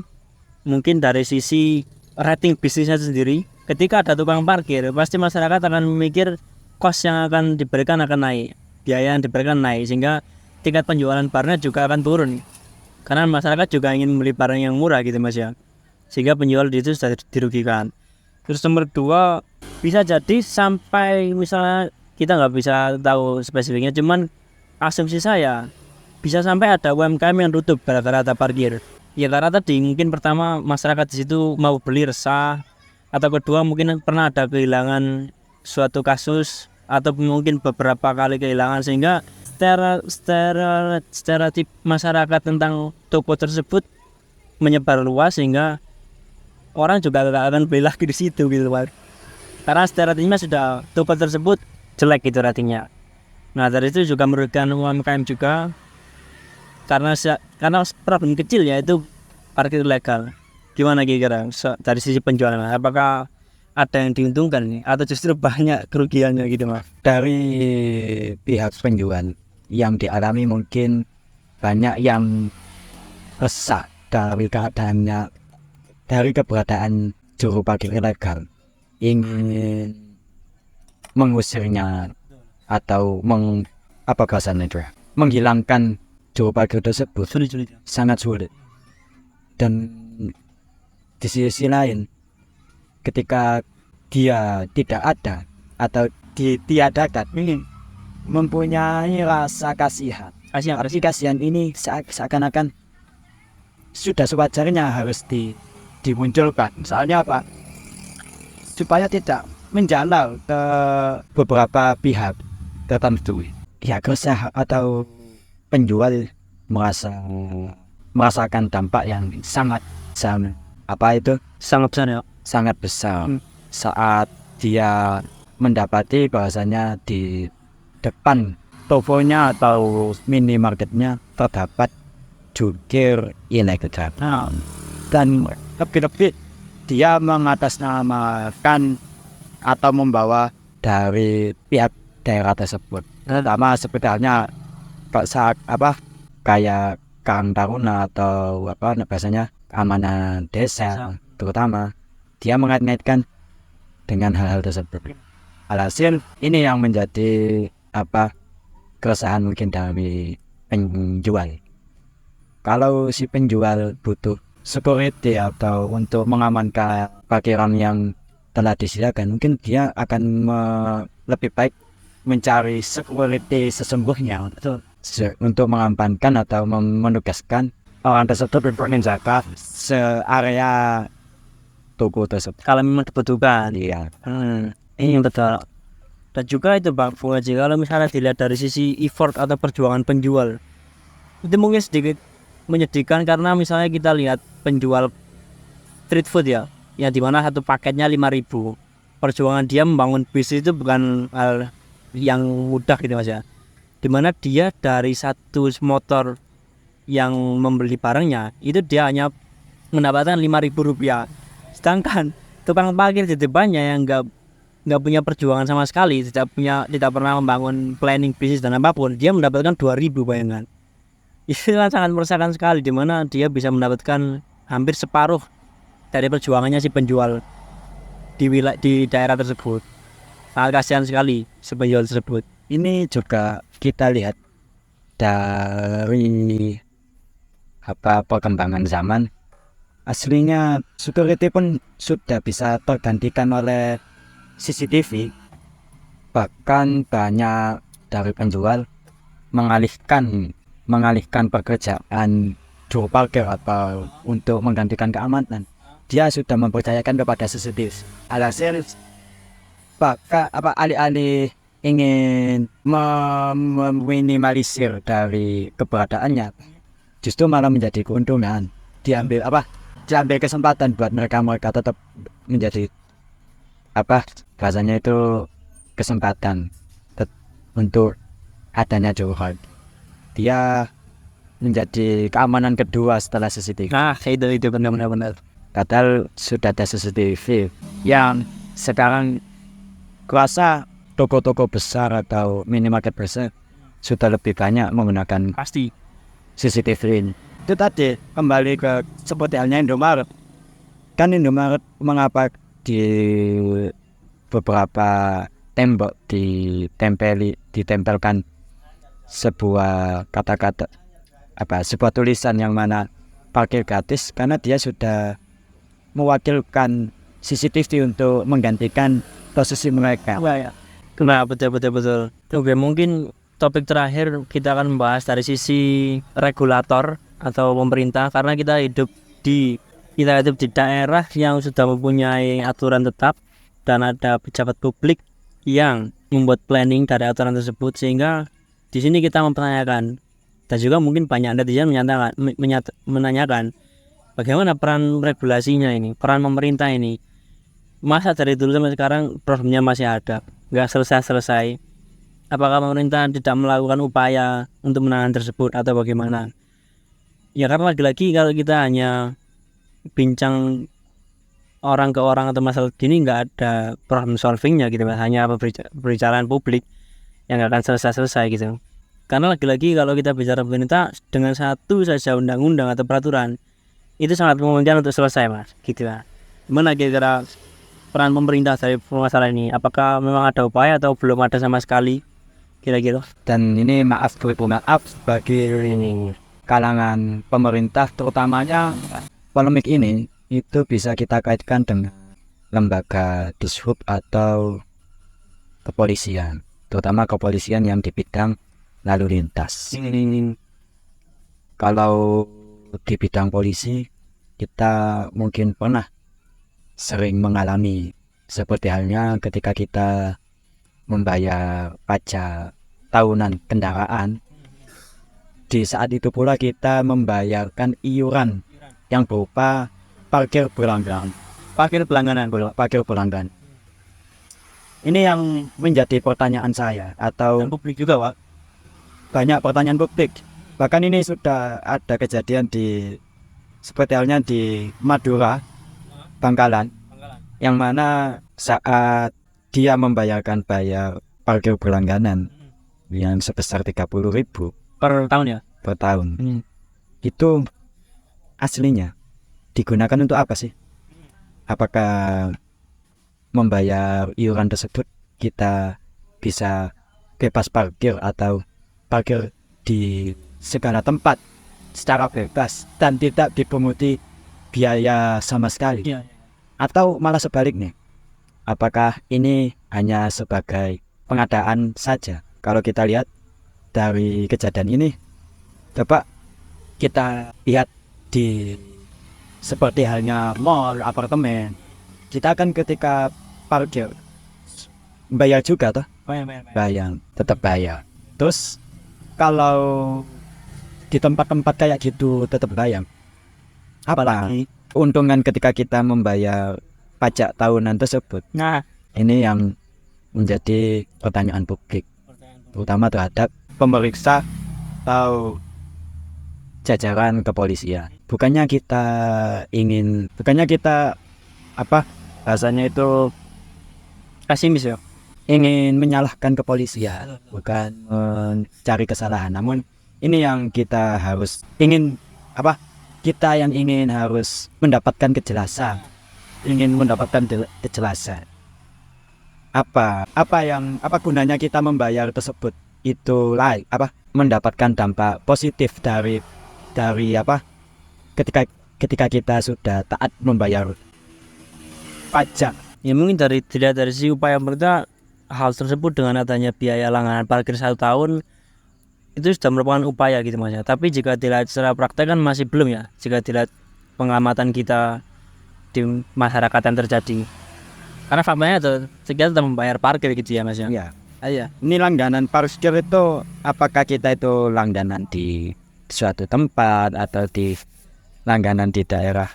[SPEAKER 1] Mungkin dari sisi rating bisnisnya sendiri, ketika ada tukang parkir pasti masyarakat akan memikir kos yang akan diberikan akan naik, biaya yang diberikan naik, sehingga tingkat penjualan barnya juga akan turun. Karena masyarakat juga ingin membeli barang yang murah gitu Mas ya, sehingga penjual itu sudah dirugikan. Terus nomor 2, bisa jadi sampai misalnya kita nggak bisa tahu spesifiknya, cuman asumsi saya bisa sampai ada UMKM yang tutup gara-gara ada parkir. Ya karena tadi mungkin pertama masyarakat di situ mau beli resah, atau kedua mungkin pernah ada kehilangan suatu kasus atau mungkin beberapa kali kehilangan, sehingga stereotip masyarakat tentang toko tersebut menyebar luas sehingga orang juga gak akan beli lagi di situ gitu Pak. Karena stereotipnya sudah toko tersebut jelek gitu ratingnya. Nah dari itu juga merugikan UMKM juga, karena problem kecil yaitu parkir ilegal. Gimana kira-kira dari sisi penjualan, apakah ada yang diuntungkan nih atau justru banyak kerugiannya gitu Mas?
[SPEAKER 2] Dari pihak penjual yang dialami mungkin banyak yang resah dari keadaannya, dari keberadaan juru parkir ilegal, ingin mengusirnya atau menghilangkan juru parkir tersebut
[SPEAKER 1] Sulit.
[SPEAKER 2] sangat sulit. Dan di sisi lain, ketika dia tidak ada atau ditiadakan, mempunyai rasa kasihan. Tapi kasihan ini seakan-akan sudah sewajarnya harus dimunculkan. Soalnya apa? Supaya tidak menjalar ke beberapa pihak tertentu. Ya, keresah atau penjual merasakan dampak yang sangat
[SPEAKER 1] Sangat besar ya.
[SPEAKER 2] sangat besar saat dia mendapati bahwasanya di depan tokonya atau minimarketnya terdapat jukir ilegal. Dan lebih-lebih dia mengatasnamakan atau membawa dari pihak daerah tersebut. Pertama sebenarnya kayak Karang Taruna atau biasanya keamanan desa, terutama dia mengait-ngaitkan dengan hal-hal tersebut. Alhasil ini yang menjadi keresahan mungkin dari penjual. Kalau si penjual butuh security atau untuk mengamankan parkiran yang telah disediakan, mungkin dia akan lebih baik mencari security sesungguhnya untuk mengamankan atau menugaskan orang tersebut untuk menjaga searea toko tersebut
[SPEAKER 1] Kalau memang dibutuhkan.
[SPEAKER 2] Iya.
[SPEAKER 1] Ini yang betul. Dan juga itu Bang Fuaji, kalau misalnya dilihat dari sisi effort atau perjuangan penjual, itu mungkin sedikit menyedihkan, karena misalnya kita lihat penjual street food ya, yang dimana satu paketnya 5.000. Perjuangan dia membangun bisnis itu bukan hal yang mudah gitu Mas ya. Dimana dia dari satu motor yang membeli barangnya itu dia hanya mendapatkan 5.000 rupiah. Sedangkan tukang parkir di depannya yang nggak punya perjuangan sama sekali, tidak pernah membangun planning bisnis dan apapun, dia mendapatkan 2.000, bayangkan. Itu kan sangat meresahkan sekali, dimana dia bisa mendapatkan hampir separuh dari perjuangannya si penjual di daerah tersebut. Sangat kasihan sekali si penjual tersebut.
[SPEAKER 2] Ini juga kita lihat dari perkembangan zaman. Aslinya security pun sudah bisa tergantikan oleh CCTV. Bahkan banyak dari penjual mengalihkan pekerjaan juru parkir atau untuk menggantikan keamanan. Dia sudah mempercayakan kepada CCTV. Alhasil alih-alih ingin meminimalisir dari keberadaannya, justru malah menjadi keuntungan. Diambil kesempatan buat mereka tetap menjadi bahasanya itu kesempatan untuk adanya juru parkir. Dia menjadi keamanan kedua setelah CCTV.
[SPEAKER 1] Nah, itu benar-benar.
[SPEAKER 2] Padahal sudah ada CCTV yang sekarang kuasa toko-toko besar atau minimarket besar sudah lebih banyak menggunakan
[SPEAKER 1] Pasti.
[SPEAKER 2] CCTV ini. Itu tadi kembali ke seperti halnya Indomaret. Kan Indomaret mengapa di beberapa tembok ditempelkan sebuah kata-kata sebuah tulisan yang mana parkir gratis, karena dia sudah mewakilkan CCTV untuk menggantikan posisi mereka.
[SPEAKER 1] Nah, betul. Oke, mungkin topik terakhir kita akan membahas dari sisi regulator atau pemerintah, karena kita hidup di daerah yang sudah mempunyai aturan tetap dan ada pejabat publik yang membuat planning dari aturan tersebut, sehingga di sini kita mempertanyakan, dan juga mungkin banyak netizen menanyakan bagaimana peran regulasinya ini, peran pemerintah ini. Masa dari dulu sampai sekarang problemnya masih ada, nggak selesai-selesai. Apakah pemerintah tidak melakukan upaya untuk menangani tersebut atau bagaimana? Ya karena lagi-lagi kalau kita hanya bincang orang ke orang atau masalah gini, nggak ada problem solvingnya gitu Mas, hanya pembicaraan publik yang nggak akan selesai-selesai gitu. Karena lagi-lagi kalau kita bicara pemerintah dengan satu saja undang-undang atau peraturan itu sangat memungkinkan untuk selesai Mas, gitu ya. Gimana kira-kira peran pemerintah dari masalah ini? Apakah memang ada upaya atau belum ada sama sekali kira-kira?
[SPEAKER 2] Dan ini maaf bagi kalangan pemerintah, terutamanya polemik ini itu bisa kita kaitkan dengan lembaga dishub atau kepolisian, terutama kepolisian yang di bidang lalu lintas. Kalau di bidang polisi kita mungkin pernah sering mengalami seperti halnya ketika kita membayar pajak tahunan kendaraan. Di saat itu pula kita membayarkan iuran yang berupa parkir berlangganan. Parkir berlangganan. Ini yang menjadi pertanyaan saya, atau
[SPEAKER 1] publik juga Pak.
[SPEAKER 2] banyak pertanyaan publik. Bahkan ini sudah ada kejadian seperti halnya di Madura, Bangkalan, yang mana saat dia membayar parkir berlangganan yang sebesar 30.000
[SPEAKER 1] per tahun ya?
[SPEAKER 2] Per tahun. Itu aslinya digunakan untuk apa sih? Apakah membayar iuran tersebut kita bisa bebas parkir atau parkir di segala tempat secara bebas dan tidak dipunguti biaya sama sekali? Atau malah sebaliknya, apakah ini hanya sebagai pengadaan saja? Kalau kita lihat dari kejadian ini, coba kita lihat di seperti halnya mall, apartemen, kita kan ketika parkir bayar juga toh? Bayar, tetap bayar. Terus kalau di tempat-tempat kayak gitu tetap bayar, apa keuntungan ketika kita membayar pajak tahunan tersebut?
[SPEAKER 1] Nah,
[SPEAKER 2] ini yang menjadi pertanyaan publik, terutama terhadap pemeriksa atau jajaran kepolisian. Bukannya kita rasanya itu
[SPEAKER 1] kasimis ya,
[SPEAKER 2] ingin menyalahkan kepolisian, bukan mencari kesalahan. Namun ini yang kita harus kita yang ingin harus mendapatkan kejelasan, apa gunanya kita membayar tersebut, itu mendapatkan dampak positif dari ketika kita sudah taat membayar pajak.
[SPEAKER 1] Ya mungkin dilihat dari si upaya pemerintah, hal tersebut dengan adanya biaya langganan parkir 1 tahun itu sudah merupakan upaya gitu Mas ya. Tapi jika dilihat secara praktek kan masih belum ya, jika dilihat pengamatan kita di masyarakat yang terjadi. Karena faktanya itu kita tetap membayar parkir gitu ya Mas ya.
[SPEAKER 2] Iya. Ini langganan parkir itu, apakah kita itu langganan di suatu tempat atau di langganan di daerah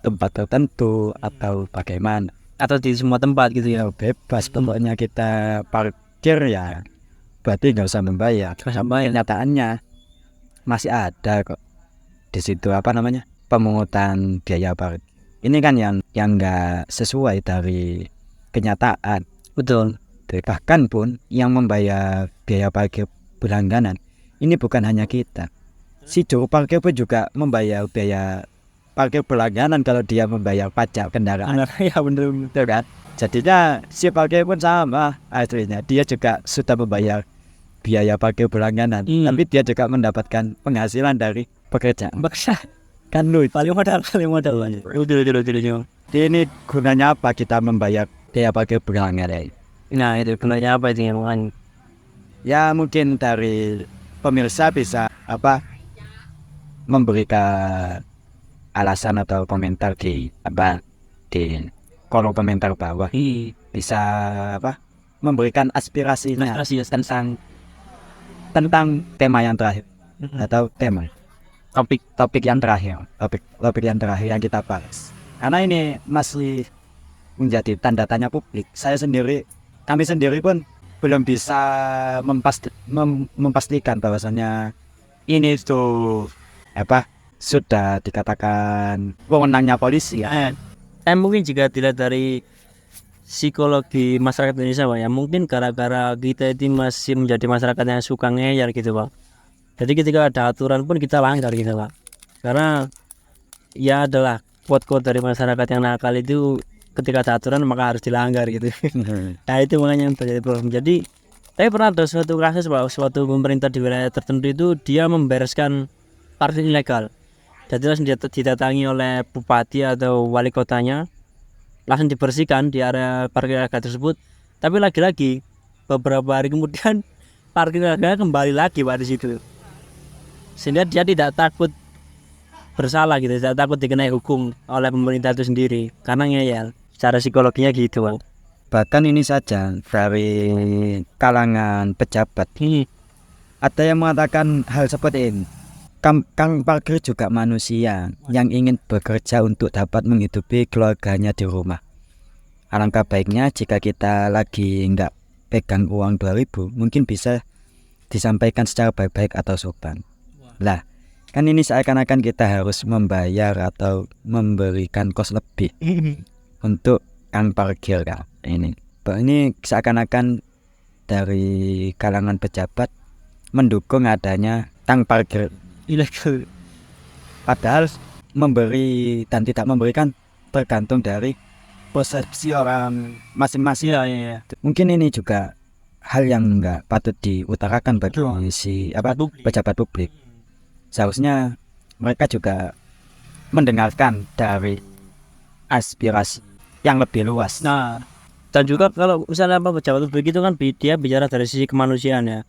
[SPEAKER 2] tempat tertentu atau bagaimana?
[SPEAKER 1] Atau di semua tempat gitu ya?
[SPEAKER 2] Bebas, pokoknya kita parkir ya berarti nggak usah membayar. Kenyataannya masih ada kok di situ pemungutan biaya parkir. Ini kan yang nggak sesuai dari kenyataan.
[SPEAKER 1] Betul.
[SPEAKER 2] Bahkan pun yang membayar biaya parkir berlangganan ini bukan hanya kita. Si juru parkir pun juga membayar biaya parkir berlangganan kalau dia membayar pajak kendaraan.
[SPEAKER 1] Ya bener
[SPEAKER 2] kan? Jadinya si parkir pun sama aslinya. Dia juga sudah membayar biaya parkir berlangganan, tapi dia juga mendapatkan penghasilan dari pekerjaan. Kan lucu.
[SPEAKER 1] Paling modal.
[SPEAKER 2] Ini gunanya apa kita membayar biaya parkir berlangganan?
[SPEAKER 1] Nah itu gunanya apa itu yang lain?
[SPEAKER 2] Ya mungkin dari pemirsa bisa memberikan alasan atau komentar di kolom komentar bawah. Bisa memberikan aspirasinya
[SPEAKER 1] Aspirasi, ya.
[SPEAKER 2] tentang tema yang terakhir atau topik yang terakhir yang kita bahas. Karena ini masih menjadi tanda tanya publik. Kami sendiri pun belum bisa memastikan bahwasannya ini tuh sudah dikatakan wewenangnya polisi ya.
[SPEAKER 1] Mungkin jika dilihat dari psikologi masyarakat Indonesia Pak, ya mungkin gara-gara kita itu masih menjadi masyarakat yang suka ngeyel gitu Pak. Jadi ketika ada aturan pun kita langgar gitu Pak. Karena ya adalah quote-quote dari masyarakat yang nakal itu, ketika ada aturan maka harus dilanggar gitu. Nah itu makanya yang terjadi problem. Jadi tapi pernah ada suatu kasus Pak, suatu pemerintah di wilayah tertentu itu dia membereskan parkir ilegal. Jadi langsung didatangi oleh bupati atau wali kotanya, langsung dibersihkan di area parkir ilegal tersebut. Tapi lagi-lagi beberapa hari kemudian parkir ilegal kembali lagi Pak di situ. Sehingga dia tidak takut bersalah gitu, tidak takut dikenai hukum oleh pemerintah itu sendiri karena ngeyel. Secara psikologinya gitu Pak.
[SPEAKER 2] Bahkan ini saja dari kalangan pejabat ada yang mengatakan hal seperti ini. Kang parkir juga manusia yang ingin bekerja untuk dapat menghidupi keluarganya di rumah. Alangkah baiknya jika kita lagi nggak pegang uang 2.000, mungkin bisa disampaikan secara baik-baik atau sopan. Lah, kan ini seakan-akan kita harus membayar atau memberikan kos lebih untuk kang parkir kan. Ini seakan-akan dari kalangan pejabat mendukung adanya kang parkir ilegal. Padahal memberi dan tidak memberikan tergantung dari persepsi orang masing-masing.
[SPEAKER 1] Ya.
[SPEAKER 2] Mungkin ini juga hal yang nggak patut diutarakan bagi pejabat publik. Seharusnya mereka juga mendengarkan dari aspirasi yang lebih luas.
[SPEAKER 1] Nah, dan juga kalau misalnya pejabat publik itu kan dia bicara dari sisi kemanusiaan ya.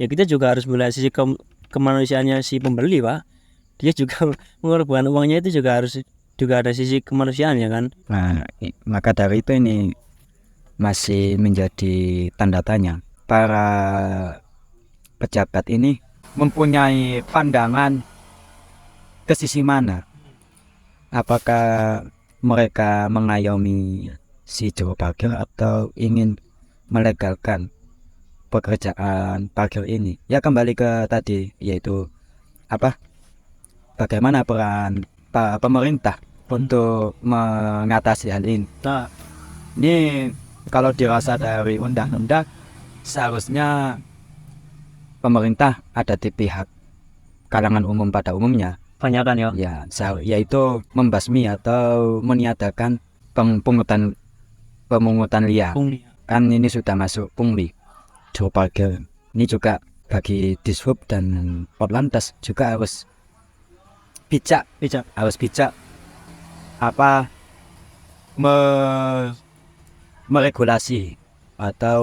[SPEAKER 1] Ya kita juga harus melihat sisi kemanusiaannya si pembeli Pak. Dia juga mengorbankan uangnya, itu juga harus ada sisi kemanusiaan ya kan.
[SPEAKER 2] Nah, maka dari itu ini masih menjadi tanda tanya. Para pejabat ini mempunyai pandangan ke sisi mana? Apakah mereka mengayomi si juru parkir atau ingin melegalkan pekerjaan parkir ini? Ya kembali ke tadi, yaitu bagaimana peran pemerintah untuk mengatasi hal ini.
[SPEAKER 1] Nah,
[SPEAKER 2] ini kalau dirasa dari undang-undang seharusnya pemerintah ada di pihak kalangan umum pada umumnya.
[SPEAKER 1] banyak kan ya.
[SPEAKER 2] Ya, yaitu membasmi atau meniadakan pemungutan liar. Kan ini sudah masuk pungli juru parkir. Ini juga bagi Dishub dan Potlantas juga harus bijak meregulasi atau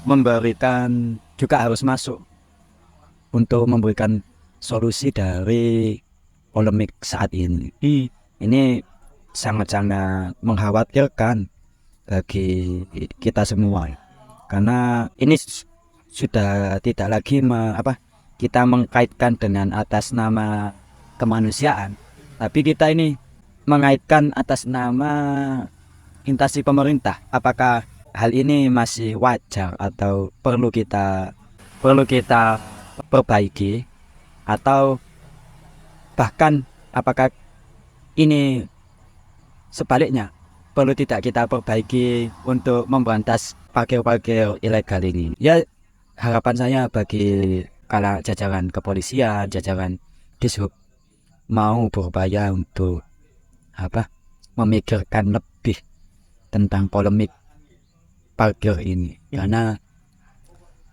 [SPEAKER 2] memberikan, juga harus masuk untuk memberikan solusi dari polemik saat ini. Ini sangat-sangat mengkhawatirkan bagi kita semua, karena ini sudah tidak lagi kita mengkaitkan dengan atas nama kemanusiaan, tapi kita ini mengaitkan atas nama instansi pemerintah. Apakah hal ini masih wajar atau perlu kita perbaiki, atau bahkan apakah ini sebaliknya perlu tidak kita perbaiki untuk memberantas parkir-parkir ilegal ini? Ya, harapan saya bagi jajaran kepolisian, jajaran Dishub mau berupaya untuk memikirkan lebih tentang polemik parkir ini. Karena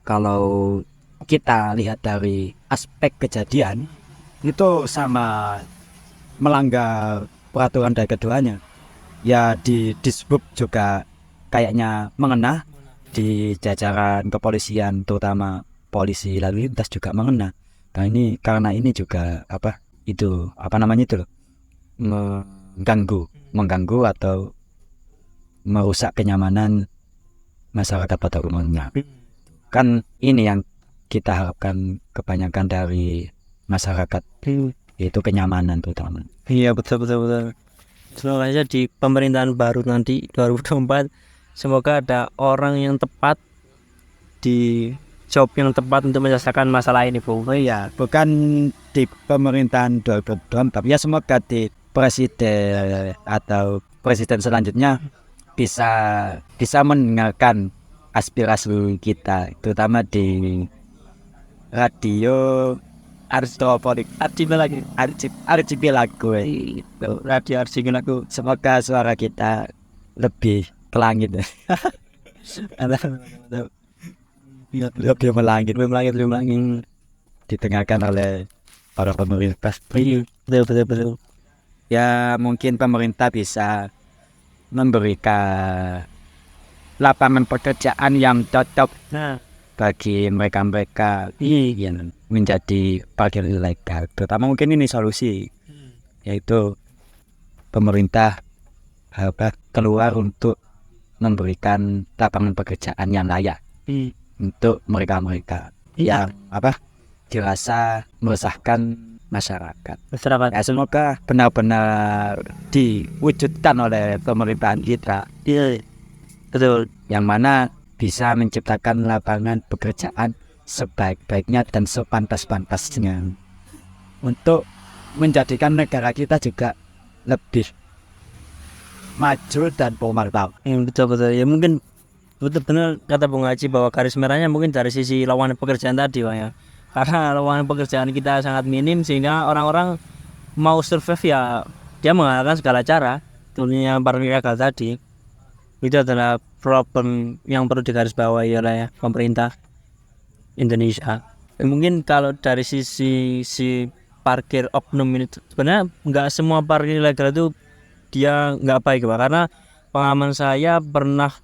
[SPEAKER 2] kalau kita lihat dari aspek kejadian, itu sama melanggar peraturan dari keduanya. Ya, di Dishub juga kayaknya mengena, di jajaran kepolisian terutama polisi lalu lintas juga mengena. Nah, ini karena ini juga mengganggu atau merusak kenyamanan masyarakat pada umumnya. Kan ini yang kita harapkan kebanyakan dari masyarakat, yaitu kenyamanan terutama.
[SPEAKER 1] Iya, betul. Semoga saja di pemerintahan baru nanti 2024 semoga ada orang yang tepat di job yang tepat untuk menyelesaikan masalah ini, Bung.
[SPEAKER 2] Iya, bukan di pemerintahan 2024, ya semoga di presiden atau presiden selanjutnya bisa mendengarkan aspirasi kita, terutama di radio Archipelago. Radio Archipelago. Semoga suara kita lebih ke langit. Lebih melangit didengarkan oleh para pemerintah.
[SPEAKER 1] Betul.
[SPEAKER 2] Ya mungkin pemerintah bisa memberikan lapangan pekerjaan yang cocok bagi mereka yang menjadi parkir ilegal. Terutama mungkin ini solusi, yaitu pemerintah keluar untuk memberikan lapangan pekerjaan yang layak untuk mereka yang dirasa meresahkan masyarakat. Ya, semoga benar-benar diwujudkan oleh pemerintahan kita.
[SPEAKER 1] Iya, betul.
[SPEAKER 2] Yang mana bisa menciptakan lapangan pekerjaan sebaik-baiknya dan sepantas-pantasnya untuk menjadikan negara kita juga lebih maju dan bermartabat.
[SPEAKER 1] Betul. Ya mungkin betul-betul kata Bung Haji bahwa garis merahnya mungkin dari sisi lowongan pekerjaan tadi, Bang, ya. Karena lowongan pekerjaan kita sangat minim sehingga orang-orang mau survive ya dia menggunakan segala cara. Tentunya parkir ilegal tadi itu adalah problem yang perlu digarisbawahi oleh pemerintah Indonesia. Mungkin kalau dari sisi parkir oknum ini sebenarnya nggak semua parkir ilegal itu dia nggak baik, Pak. Karena pengalaman saya pernah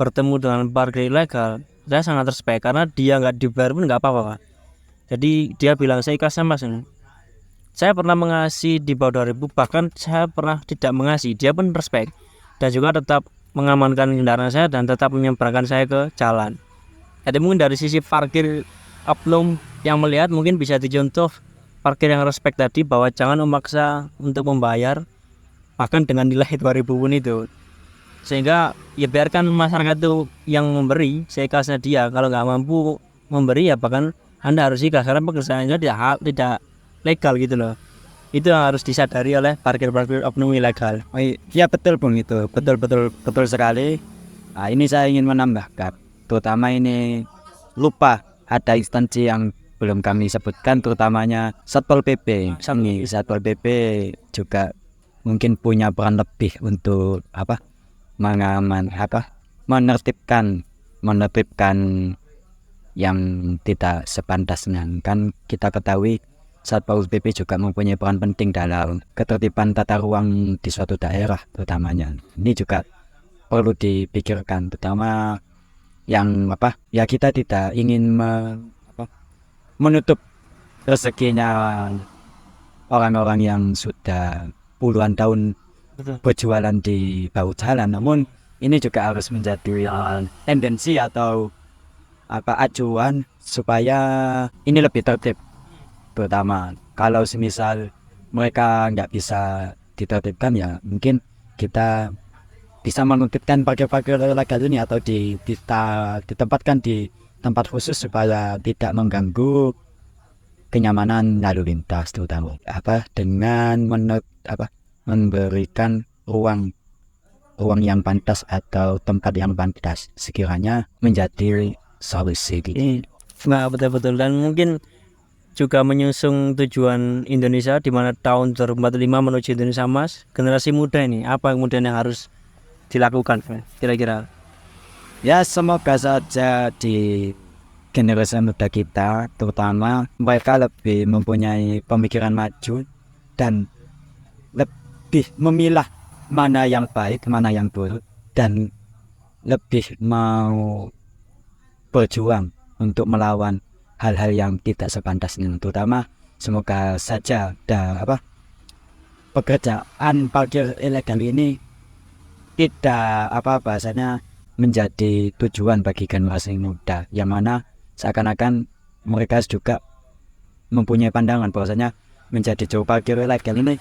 [SPEAKER 1] bertemu dengan parkir ilegal, saya sangat respect karena dia nggak dibayar pun nggak apa-apa, Pak. Jadi dia bilang saya ikhlas Mas. Saya pernah mengasih di bawah 2000, bahkan saya pernah tidak mengasih, dia pun respect dan juga tetap mengamankan kendaraan saya dan tetap menyeberangkan saya ke jalan. Jadi mungkin dari sisi parkir oknum yang melihat mungkin bisa dicontoh parkir yang respect tadi, bahwa jangan memaksa untuk membayar bahkan dengan nilai 2000 pun itu, sehingga ya biarkan masyarakat itu yang memberi seikhlasnya dia. Kalau nggak mampu memberi ya bahkan Anda harus ikhlas karena pekerjaannya tidak legal gitu loh. Itu yang harus disadari oleh parkir oknum ilegal.
[SPEAKER 2] Ya betul Bung, itu betul sekali. Nah, ini saya ingin menambahkan, terutama ini lupa ada instansi yang belum kami sebutkan, terutamanya Satpol PP. Satpol PP juga mungkin punya peran lebih untuk menertibkan yang tidak sepantasnya. Kan kita ketahui Satpol PP juga mempunyai peran penting dalam ketertiban tata ruang di suatu daerah terutamanya. Ini juga perlu dipikirkan, terutama yang ya kita tidak ingin menutup rezekinya orang-orang yang sudah puluhan tahun berjualan di bahu jalan. Namun ini juga harus menjadi tendensi atau acuan supaya ini lebih tertib. Terutama kalau semisal mereka nggak bisa ditertibkan, ya mungkin kita bisa menutupkan parkir-parkir ilegal ini atau ditempatkan di tempat khusus supaya tidak mengganggu kenyamanan lalu lintas, terutama dengan memberikan ruang yang pantas atau tempat yang pantas sekiranya menjadi solusi.
[SPEAKER 1] Nah, betul. Dan mungkin juga menyusung tujuan Indonesia di mana tahun 2045 menuju Indonesia Emas. Generasi muda ini apa kemudian yang harus dilakukan kira-kira?
[SPEAKER 2] Ya semoga saja di generasi muda kita terutama mereka lebih mempunyai pemikiran maju dan lebih memilah mana yang baik, mana yang buruk, dan lebih mau berjuang untuk melawan hal-hal yang tidak sepantasnya. Terutama semoga saja pekerjaan parkir ilegal ini tidak bahasanya menjadi tujuan bagi generasi muda, yang mana seakan-akan mereka juga mempunyai pandangan bahwasanya menjadi juru parkir ilegal ini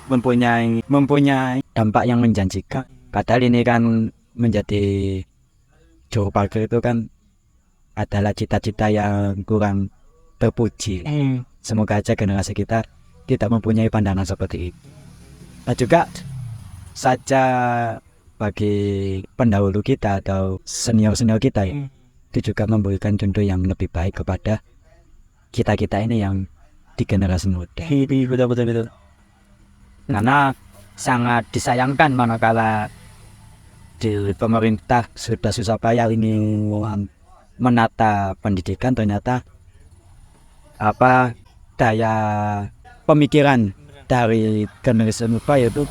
[SPEAKER 2] mempunyai dampak yang menjanjikan. Padahal ini kan menjadi juru parkir itu kan adalah cita-cita yang kurang terpuji. Semoga aja generasi kita tidak mempunyai pandangan seperti itu. Nah juga saja bagi pendahulu kita atau senior-senior kita ya, itu juga memberikan contoh yang lebih baik kepada kita-kita ini yang di generasi muda.
[SPEAKER 1] Betul.
[SPEAKER 2] Karena sangat disayangkan manakala di pemerintah sudah susah payah ini menata pendidikan, ternyata daya pemikiran dari generasi muda itu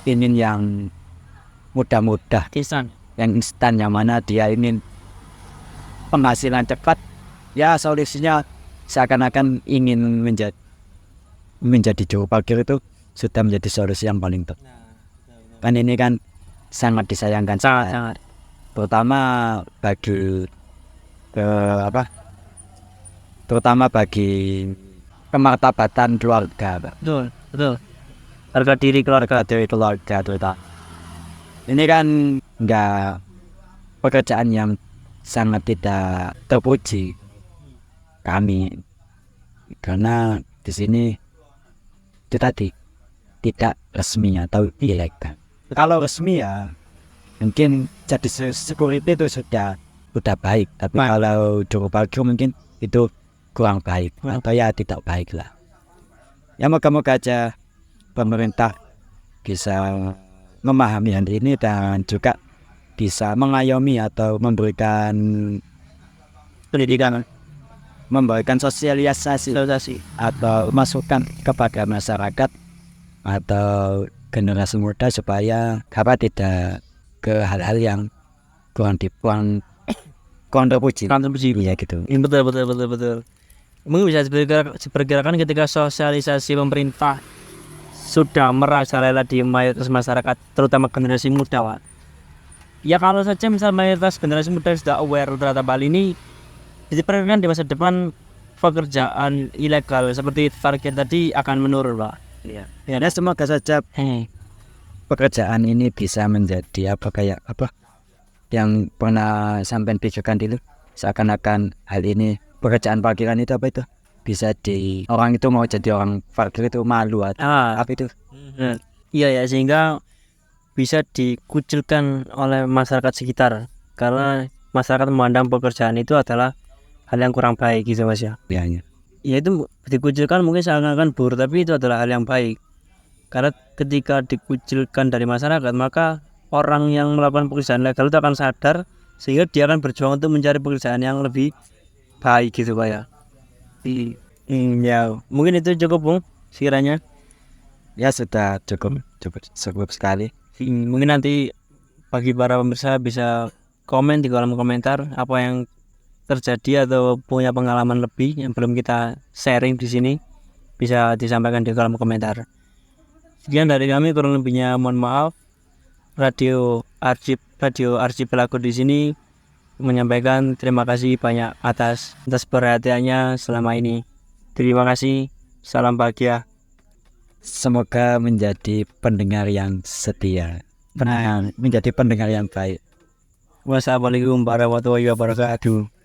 [SPEAKER 2] ingin yang mudah-mudah, yang instan, yang mana dia ingin penghasilan cepat. Ya solusinya seakan-akan ingin menjadi juru parkir itu sudah menjadi solusi yang paling tepat. Kan ini kan sangat disayangkan,
[SPEAKER 1] sangat.
[SPEAKER 2] terutama bagi kemartabatan keluarga.
[SPEAKER 1] Betul. Harga diri keluarga.
[SPEAKER 2] Terutama. Ini kan enggak pekerjaan yang sangat tidak terpuji kami, karena di sini itu tadi tidak resmi atau ilegal. Kalau resmi ya mungkin jadi security itu sudah baik, tapi kalau juru parkir mungkin itu kurang baik atau ya tidak baik lah. Ya moga-moga aja pemerintah bisa memahami hal ini dan juga bisa mengayomi atau memberikan
[SPEAKER 1] Pendidikan,
[SPEAKER 2] memberikan sosialisasi atau masukan kepada masyarakat atau generasi muda supaya tidak ke hal-hal yang kurang terpuji. Iya gitu.
[SPEAKER 1] Betul. Mungkin bisa diperkirakan ketika sosialisasi pemerintah sudah merajalela di mayoritas masyarakat, terutama generasi muda, Pak. Ya kalau saja misal mayoritas generasi muda sudah aware terhadap hal ini, diperkirakan di masa depan pekerjaan ilegal seperti target tadi akan menurun, Pak.
[SPEAKER 2] Ya semoga saja pekerjaan ini bisa menjadi yang pernah sampai pikirkan dulu, seakan-akan hal ini pekerjaan parkiran itu bisa orang itu mau jadi orang parkir itu malu atau apa itu.
[SPEAKER 1] Iya ya, sehingga bisa dikucilkan oleh masyarakat sekitar karena masyarakat memandang pekerjaan itu adalah hal yang kurang baik gitu Mas ya.
[SPEAKER 2] Ya
[SPEAKER 1] itu dikucilkan mungkin seakan-akan buruk, tapi itu adalah hal yang baik. Karena ketika dikucilkan dari masyarakat, maka orang yang melakukan pekerjaan legal itu akan sadar, sehingga dia akan berjuang untuk mencari pekerjaan yang lebih baik gitu Pak ya. Ya, mungkin itu cukup Bung sekiranya.
[SPEAKER 2] Ya sudah cukup sekali.
[SPEAKER 1] Mungkin nanti bagi para pemirsa bisa komen di kolom komentar apa yang terjadi atau punya pengalaman lebih yang belum kita sharing di sini, bisa disampaikan di kolom komentar. Sekian dari kami, kurang lebihnya mohon maaf. Radio Archipelago di sini menyampaikan terima kasih banyak atas perhatiannya selama ini. Terima kasih, salam bahagia.
[SPEAKER 2] Semoga menjadi pendengar yang setia, menjadi pendengar yang baik.
[SPEAKER 1] Wassalamualaikum warahmatullahi wabarakatuh.